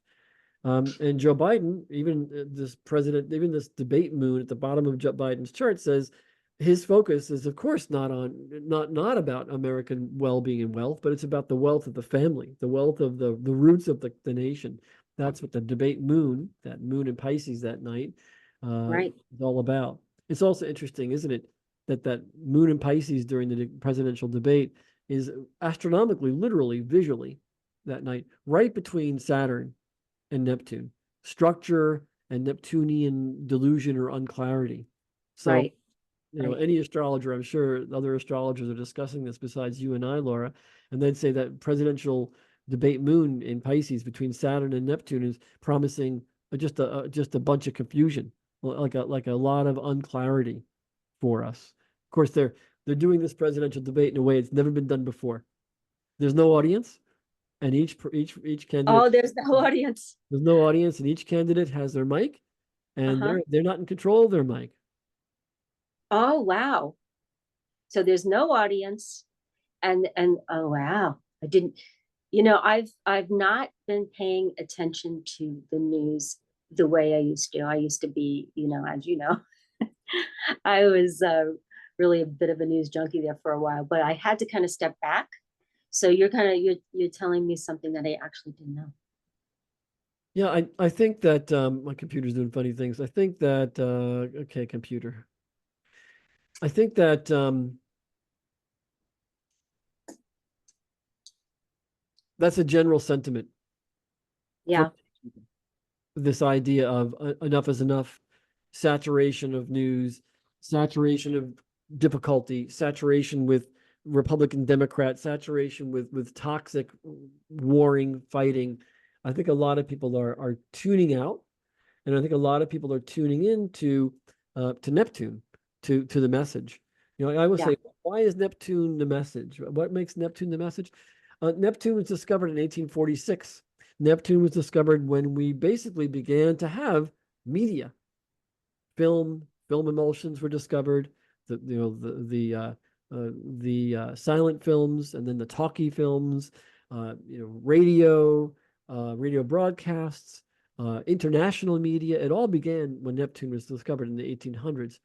S1: And Joe Biden, even this president, even this debate moon at the bottom of Joe Biden's chart says his focus is, of course, not about American well-being and wealth, but it's about the wealth of the family, the wealth of the roots of the nation. That's what the debate moon, that moon in Pisces that night,
S2: Right.
S1: is all about. It's also interesting, isn't it, that moon in Pisces during the presidential debate is astronomically, literally, visually that night, right between Saturn and Neptune, structure and Neptunian delusion or unclarity. So,
S2: Right. Right.
S1: any astrologer, I'm sure other astrologers are discussing this besides you and I, Laura, and they'd say that presidential debate moon in Pisces between Saturn and Neptune is promising just a bunch of confusion, like a lot of unclarity for us. Of course, they're doing this presidential debate in a way it's never been done before. There's no audience, and each candidate,
S2: Oh, there's no audience.
S1: there's no audience, and each candidate has their mic, and
S2: Uh-huh.
S1: they're not in control of their mic.
S2: Oh, wow. So there's no audience. And oh wow. I didn't, I've not been paying attention to the news the way I used to. I used to be, as you know, I was really a bit of a news junkie there for a while, but I had to kind of step back. So you're telling me something that I actually didn't know.
S1: Yeah, I think that my computer's doing funny things. I think that okay, computer. I think that that's a general sentiment for
S2: Yeah.
S1: this idea of enough is enough, saturation of news, saturation of difficulty, saturation with Republican Democrat, saturation with toxic warring, fighting. I think a lot of people are tuning out, and I think a lot of people are tuning in to Neptune, to the message. I always
S2: Yeah.
S1: say, why is Neptune the message? What makes Neptune the message? Neptune was discovered in 1846. Neptune was discovered when we basically began to have media. Film emulsions were discovered. The silent films, and then the talkie films. Radio, radio broadcasts, international media. It all began when Neptune was discovered in the 1800s.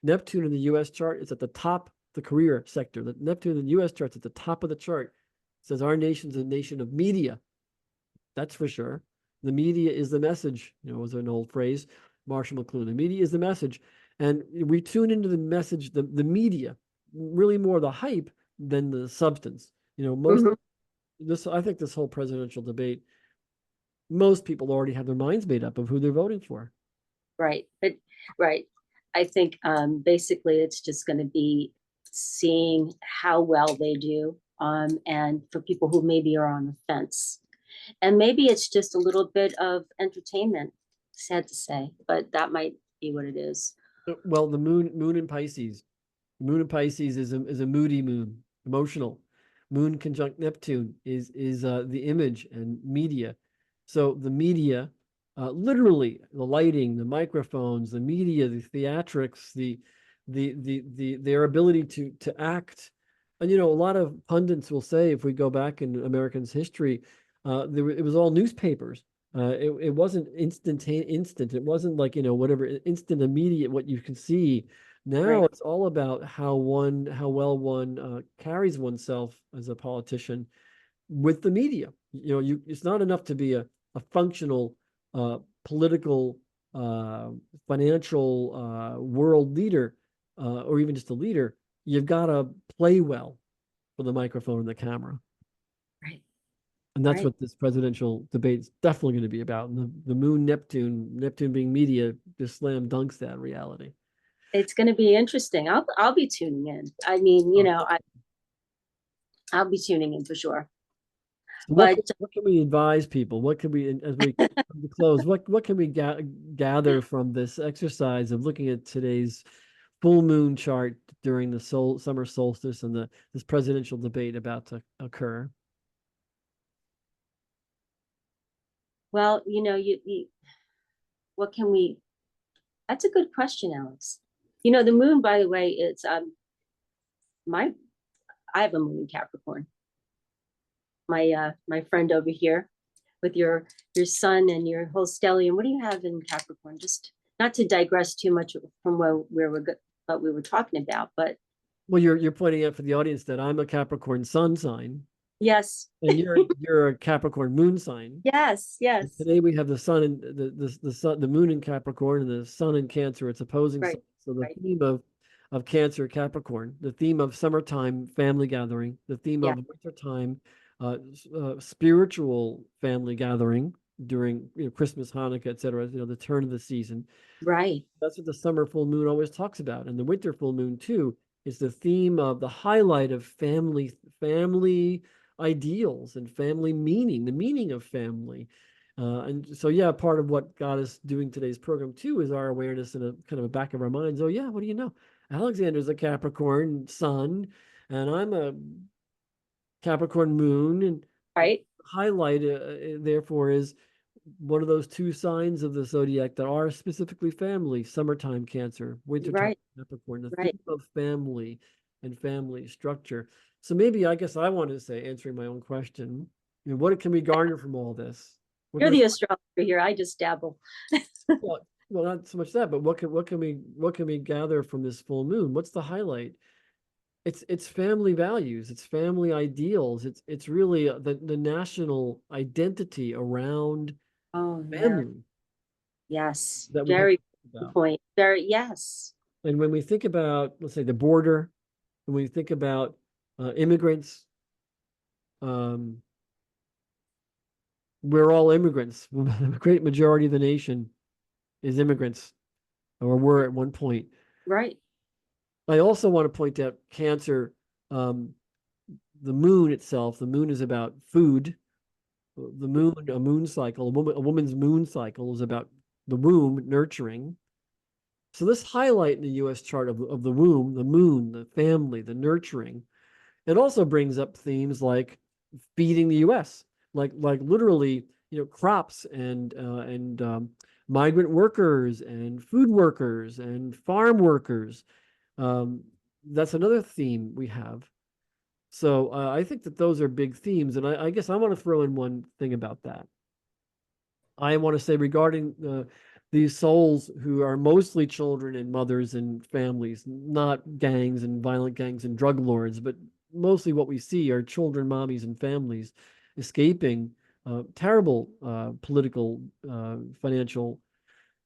S1: Neptune in the U.S. chart is at the top, the career sector. The Neptune in the U.S. chart is at the top of the chart. It says our nation's a nation of media. That's for sure. The media is the message, was an old phrase, Marshall McLuhan. The media is the message. And we tune into the message, the media, really more the hype than the substance. Most I think this whole presidential debate, most people already have their minds made up of who they're voting for.
S2: Right. But right. I think basically it's just going to be seeing how well they do. And for people who maybe are on the fence. And maybe it's just a little bit of entertainment, sad to say, but that might be what it is.
S1: Well, the moon in Pisces. The moon in Pisces is a moody moon, emotional. Moon conjunct Neptune is the image and media. So the media, literally the lighting, the microphones, the media, the theatrics, their ability to act. And a lot of pundits will say, if we go back in Americans' history, it was all newspapers. It wasn't instant. It wasn't like, whatever, instant, immediate, what you can see. Now
S2: Right.
S1: it's all about how well one carries oneself as a politician with the media. It's not enough to be a functional political, financial world leader, or even just a leader. You've got to play well for the microphone and the camera.
S2: Right.
S1: And that's
S2: Right.
S1: what this presidential debate is definitely going to be about. And the moon, Neptune being media, just slam dunks that reality.
S2: It's going to be interesting. I'll be tuning in. I mean, I'll be tuning in for sure.
S1: So
S2: But
S1: what can we advise people? What can we, as we come to close, what can we gather from this exercise of looking at today's full moon chart during the summer solstice and this presidential debate about to occur?
S2: well, what can we? That's a good question, Alex. The moon, by the way, it's my I have a moon in Capricorn. My friend over here with your sun and your whole stellium. What do you have in Capricorn? Just not to digress too much from what we were talking about, but
S1: Well, you're pointing out for the audience that I'm a Capricorn sun sign,
S2: yes,
S1: and you're a Capricorn moon sign.
S2: yes,
S1: And
S2: yes,
S1: today we have the sun and the sun, the moon in Capricorn, and the sun in Cancer. It's opposing
S2: right,
S1: signs. So the
S2: right,
S1: theme of Cancer, Capricorn, the theme of summertime family gathering, the theme
S2: yeah,
S1: of wintertime spiritual family gathering during Christmas, Hanukkah, etc. The turn of the season.
S2: right.
S1: That's what the summer full moon always talks about, and the winter full moon too is the theme of the highlight of family ideals and family meaning, the meaning of family. And so, yeah, part of what got us doing today's program too is our awareness in a kind of a back of our minds. Oh, yeah, what do you know? Alexander's a Capricorn sun, and I'm a Capricorn moon, and
S2: Right,
S1: highlight, therefore, is one of those two signs of the zodiac that are specifically family: summertime Cancer, wintertime
S2: right,
S1: Capricorn, the
S2: right.
S1: theme of family and family structure. So maybe I guess I want to say, answering my own question, what can we garner from all this? What
S2: You're
S1: can we,
S2: the astrologer here. I just dabble.
S1: well, well, not so much that, but what can we gather from this full moon? What's the highlight? It's family values, it's family ideals, it's really the national identity around
S2: Oh, yeah.
S1: family
S2: Yes.
S1: that we have to
S2: Very
S1: think
S2: good
S1: about.
S2: point. Very, yes.
S1: And when we think about, let's say, the border, when we think about immigrants, um, we're all immigrants. The great majority of the nation is immigrants, or were at one point.
S2: Right.
S1: I also want to point out Cancer, um, the moon itself. The moon is about food. The moon, a moon cycle, a woman's moon cycle is about the womb nurturing. So this highlight in the U.S. chart of the womb, the moon, the family, the nurturing, it also brings up themes like feeding the U.S., like literally, crops and migrant workers and food workers and farm workers. Um, that's another theme we have. So I think that those are big themes, and I guess I want to throw in one thing about that. I want to say regarding these souls who are mostly children and mothers and families, not gangs and violent gangs and drug lords, but mostly what we see are children, mommies, and families escaping terrible political, financial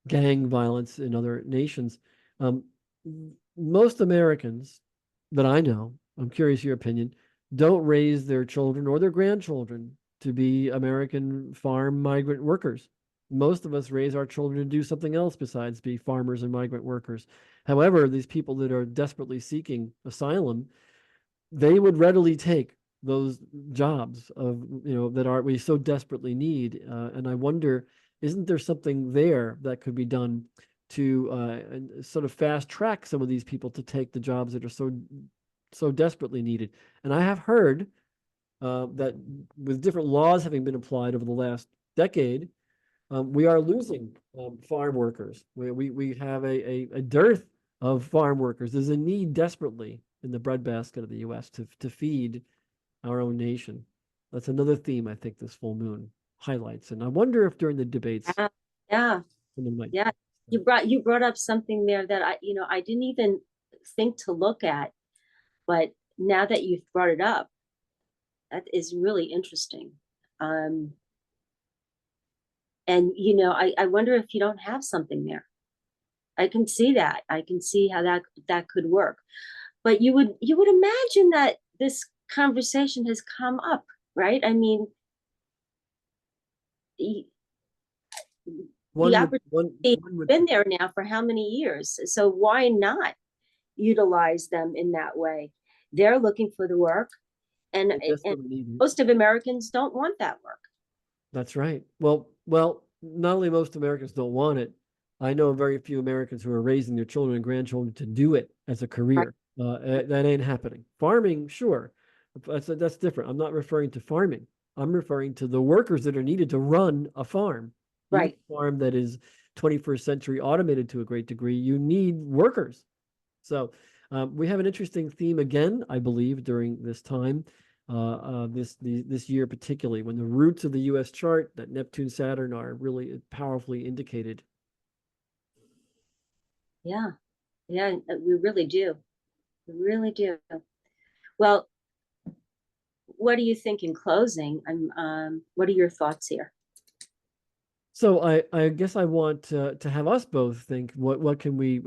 S1: gang violence in other nations. Um, Most Americans that I know, I'm curious your opinion, don't raise their children or their grandchildren to be American farm migrant workers. Most of us raise our children to do something else besides be farmers and migrant workers. However, these people that are desperately seeking asylum, they would readily take those jobs that we so desperately need. And I wonder, isn't there something there that could be done to sort of fast track some of these people to take the jobs that are so desperately needed? And I have heard that with different laws having been applied over the last decade, we are losing farm workers. We have a dearth of farm workers. There's a need desperately in the breadbasket of the U.S. to feed our own nation. That's another theme I think this full moon highlights. And I wonder if during the debates,
S2: Yeah. Yeah.
S1: someone might.
S2: Yeah. You brought up something there that I didn't even think to look at, but now that you've brought it up, that is really interesting. Um, and I wonder if you don't have something there. I can see that. I can see how that could work. But you would imagine that this conversation has come up, right? I mean, the, the
S1: One would
S2: opportunity has
S1: one would
S2: been there now for how many years? So why not utilize them in that way? They're looking for the work, and
S1: they desperately need it.
S2: most of Americans don't want that work.
S1: That's right. Well, not only most Americans don't want it, I know very few Americans who are raising their children and grandchildren to do it as a
S2: Right,
S1: career. That ain't happening. Farming, sure, that's different. I'm not referring to farming. I'm referring to the workers that are needed to run a farm. Even
S2: right,
S1: a farm that is 21st century automated to a great degree, you need workers. So We have an interesting theme again, I believe, during this time, this year particularly, when the roots of the U.S. chart, that Neptune Saturn, are really powerfully indicated.
S2: Yeah, yeah, we really do. We really do. Well, what do you think in closing? What are your thoughts here?
S1: So I guess I want to have us both think what can we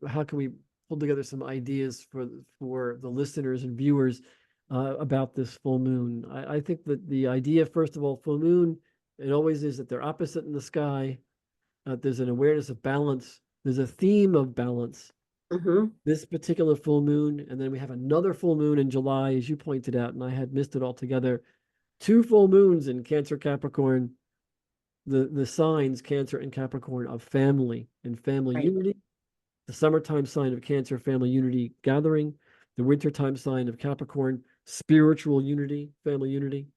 S1: how can we pull together some ideas for the listeners and viewers about this full moon. I think that the idea, first of all, full moon, it always is that they're opposite in the sky. There's an awareness of balance. There's a theme of balance.
S2: Mm-hmm.
S1: This particular full moon, and then we have another full moon in July, as you pointed out, and I had missed it altogether. Two full moons in Cancer Capricorn, the signs Cancer and Capricorn of family and family
S2: Right,
S1: unity, the summertime sign of Cancer, family unity gathering, the wintertime sign of Capricorn, spiritual unity, family unity.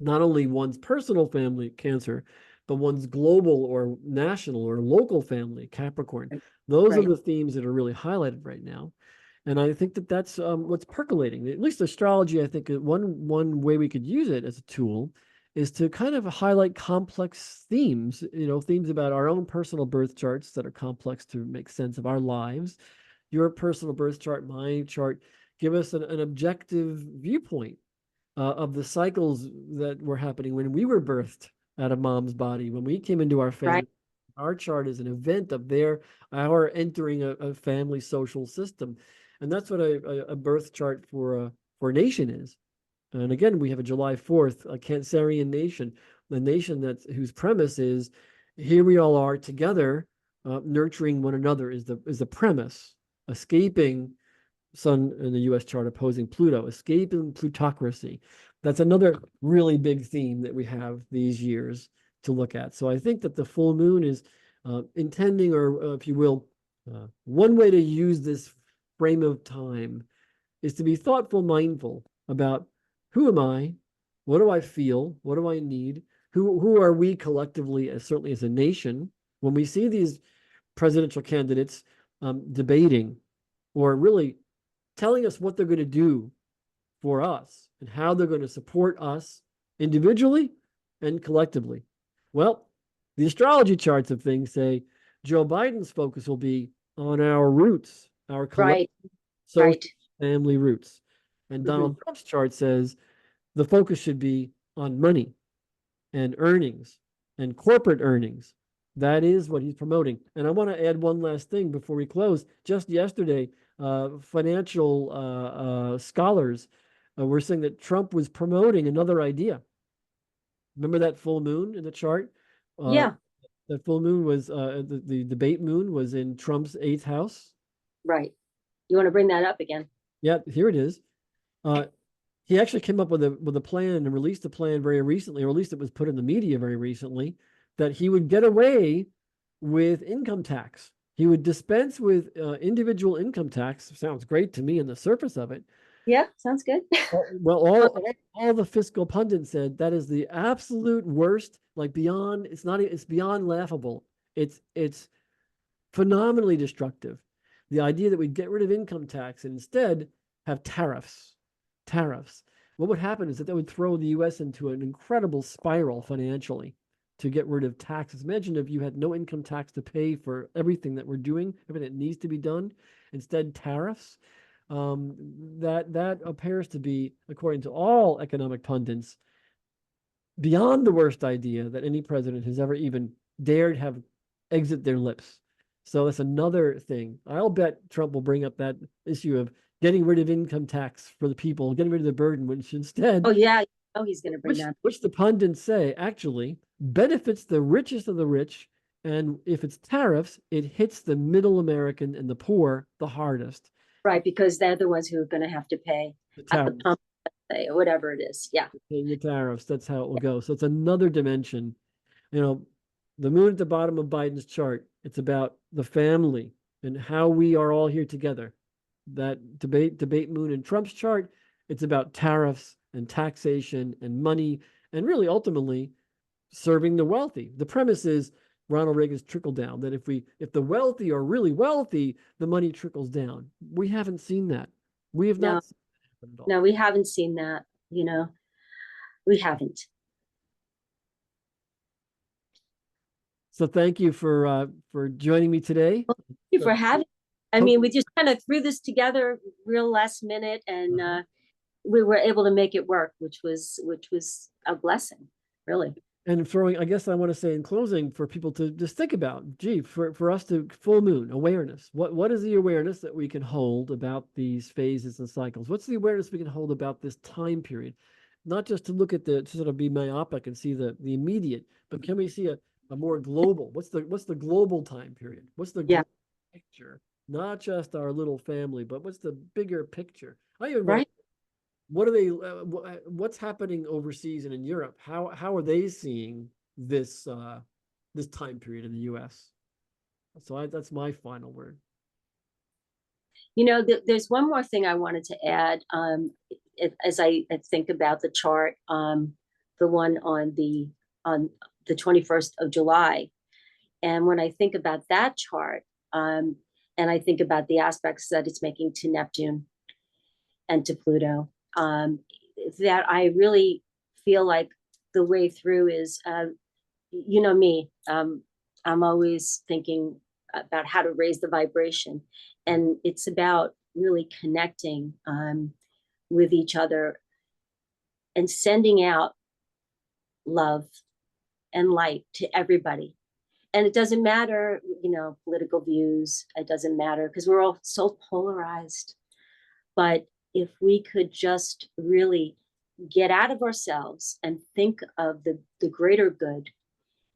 S1: Not only one's personal family, Cancer, but one's global or national or local family, Capricorn.
S2: right,
S1: Those are
S2: right.
S1: the themes that are really highlighted right now. And I think that that's what's percolating. At least astrology, I think one way we could use it as a tool is to kind of highlight complex themes, themes about our own personal birth charts that are complex to make sense of our lives. Your personal birth chart, my chart, give us an objective viewpoint of the cycles that were happening when we were birthed out of mom's body, when we came into our
S2: Right.
S1: family. Our chart is an event of our entering a family social system. And that's what a birth chart for a nation is. And again, we have a July 4th, a Cancerian nation, the nation whose premise is here we all are together, nurturing one another is the premise, escaping Sun in the U.S. chart opposing Pluto, escaping plutocracy. That's another really big theme that we have these years to look at. So I think that the full moon is intending, or if you will, one way to use this frame of time is to be thoughtful, mindful about who am I, what do I feel, what do I need, who are we collectively, as certainly as a nation, when we see these presidential candidates debating or really telling us what they're going to do for us and how they're going to support us individually and collectively. Well, the astrology charts of things say Joe Biden's focus will be on our roots, our collective
S2: Right,
S1: social
S2: right.
S1: family roots. And
S2: Mm-hmm.
S1: Donald Trump's chart says the focus should be on money and earnings and corporate earnings. That is what he's promoting. And I want to add one last thing before we close. Just yesterday, financial scholars were saying that Trump was promoting another idea. Remember that full moon in the chart? Uh,
S2: Yeah,
S1: that full moon was the debate moon was in Trump's eighth house.
S2: right. You want to bring that up again?
S1: Yeah, here it is. Uh, he actually came up with a plan and released a plan very recently, or at least it was put in the media very recently, that he would get away with income tax. He would dispense with individual income tax. Sounds great to me on the surface of it.
S2: Yeah, sounds good.
S1: Well, all the fiscal pundits said that is the absolute worst, like beyond, it's beyond laughable. It's phenomenally destructive. The idea that we'd get rid of income tax and instead have tariffs. Tariffs. What would happen is that would throw the US into an incredible spiral financially to get rid of taxes. Imagine if you had no income tax to pay for everything that we're doing, everything that needs to be done, instead tariffs. That appears to be, according to all economic pundits, beyond the worst idea that any president has ever even dared have exit their lips. So that's another thing. I'll bet Trump will bring up that issue of getting rid of income tax for the people, getting rid of the burden, which instead,
S2: Oh yeah, oh he's going to bring that.
S1: which the pundits say actually benefits the richest of the rich. And if it's tariffs, it hits the middle American and the poor the hardest.
S2: Right, because they're the ones who are going to have to pay
S1: The
S2: at the
S1: tariffs,
S2: pump, or whatever it is. Yeah,
S1: paying the tariffs. That's how it will go. So it's another dimension. You know, the moon at the bottom of Biden's chart, it's about the family and how we are all here together. That debate moon in Trump's chart, it's about tariffs and taxation and money and really ultimately serving the wealthy. The premise is Ronald Reagan's trickle down, that if the wealthy are really wealthy, the money trickles down. We haven't seen that. We have
S2: No,
S1: not seen that happen at all.
S2: no, we haven't seen that, we haven't.
S1: So thank you for joining me today.
S2: Well, thank you for having. I
S1: Hope-
S2: mean, we just kind of threw this together real last minute, and we were able to make it work, which was a blessing, really.
S1: And throwing, I guess I want to say in closing for people to just think about, gee, for us to full moon awareness, what is the awareness that we can hold about these phases and cycles? What's the awareness we can hold about this time period? Not just to look at to sort of be myopic and see the immediate, but can we see a more global? What's the global time period? What's the
S2: Yeah.
S1: picture? Not just our little family, but what's the bigger picture? I even
S2: Right.
S1: what are they what's happening overseas and in Europe? How are they seeing this this time period in the US? So that's my final word.
S2: There's one more thing I wanted to add, as I think about the chart, the one on the 21st of July. And when I think about that chart, and I think about the aspects that it's making to Neptune and to Pluto, that I really feel like the way through is, me, I'm always thinking about how to raise the vibration. And it's about really connecting with each other and sending out love and light to everybody. And it doesn't matter, political views, it doesn't matter because we're all so polarized. But if we could just really get out of ourselves and think of the greater good,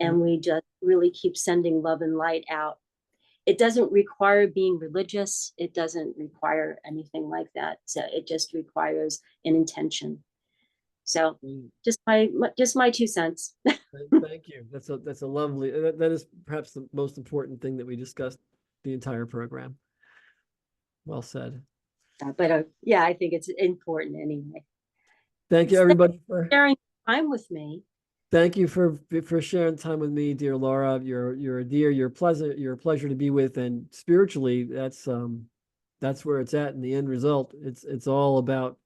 S2: and we just really keep sending love and light out. It doesn't require being religious. It doesn't require anything like that. So it just requires an intention. So just my 2 cents.
S1: Thank you. That's a lovely, that is perhaps the most important thing that we discussed the entire program. Well said.
S2: But yeah, I think it's important anyway.
S1: Thank you, everybody, for
S2: sharing time with me.
S1: Thank you for sharing time with me, dear Laura. You're a dear. You're pleasant. You're a pleasure to be with, and spiritually, that's where it's at in the end result. It's all about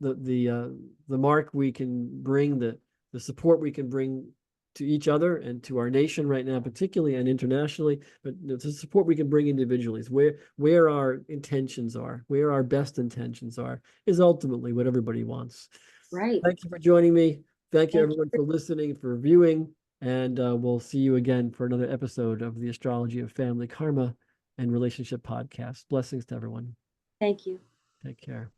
S1: the mark we can bring, the support we can bring to each other and to our nation right now, particularly and internationally, but the support we can bring individually is where our intentions are, where our best intentions are, is ultimately what everybody wants.
S2: Right.
S1: Thank you for joining me. Thank you, everyone, for listening, for viewing, and we'll see you again for another episode of the Astrology of Family Karma and Relationship podcast. Blessings to everyone.
S2: Thank you.
S1: Take care.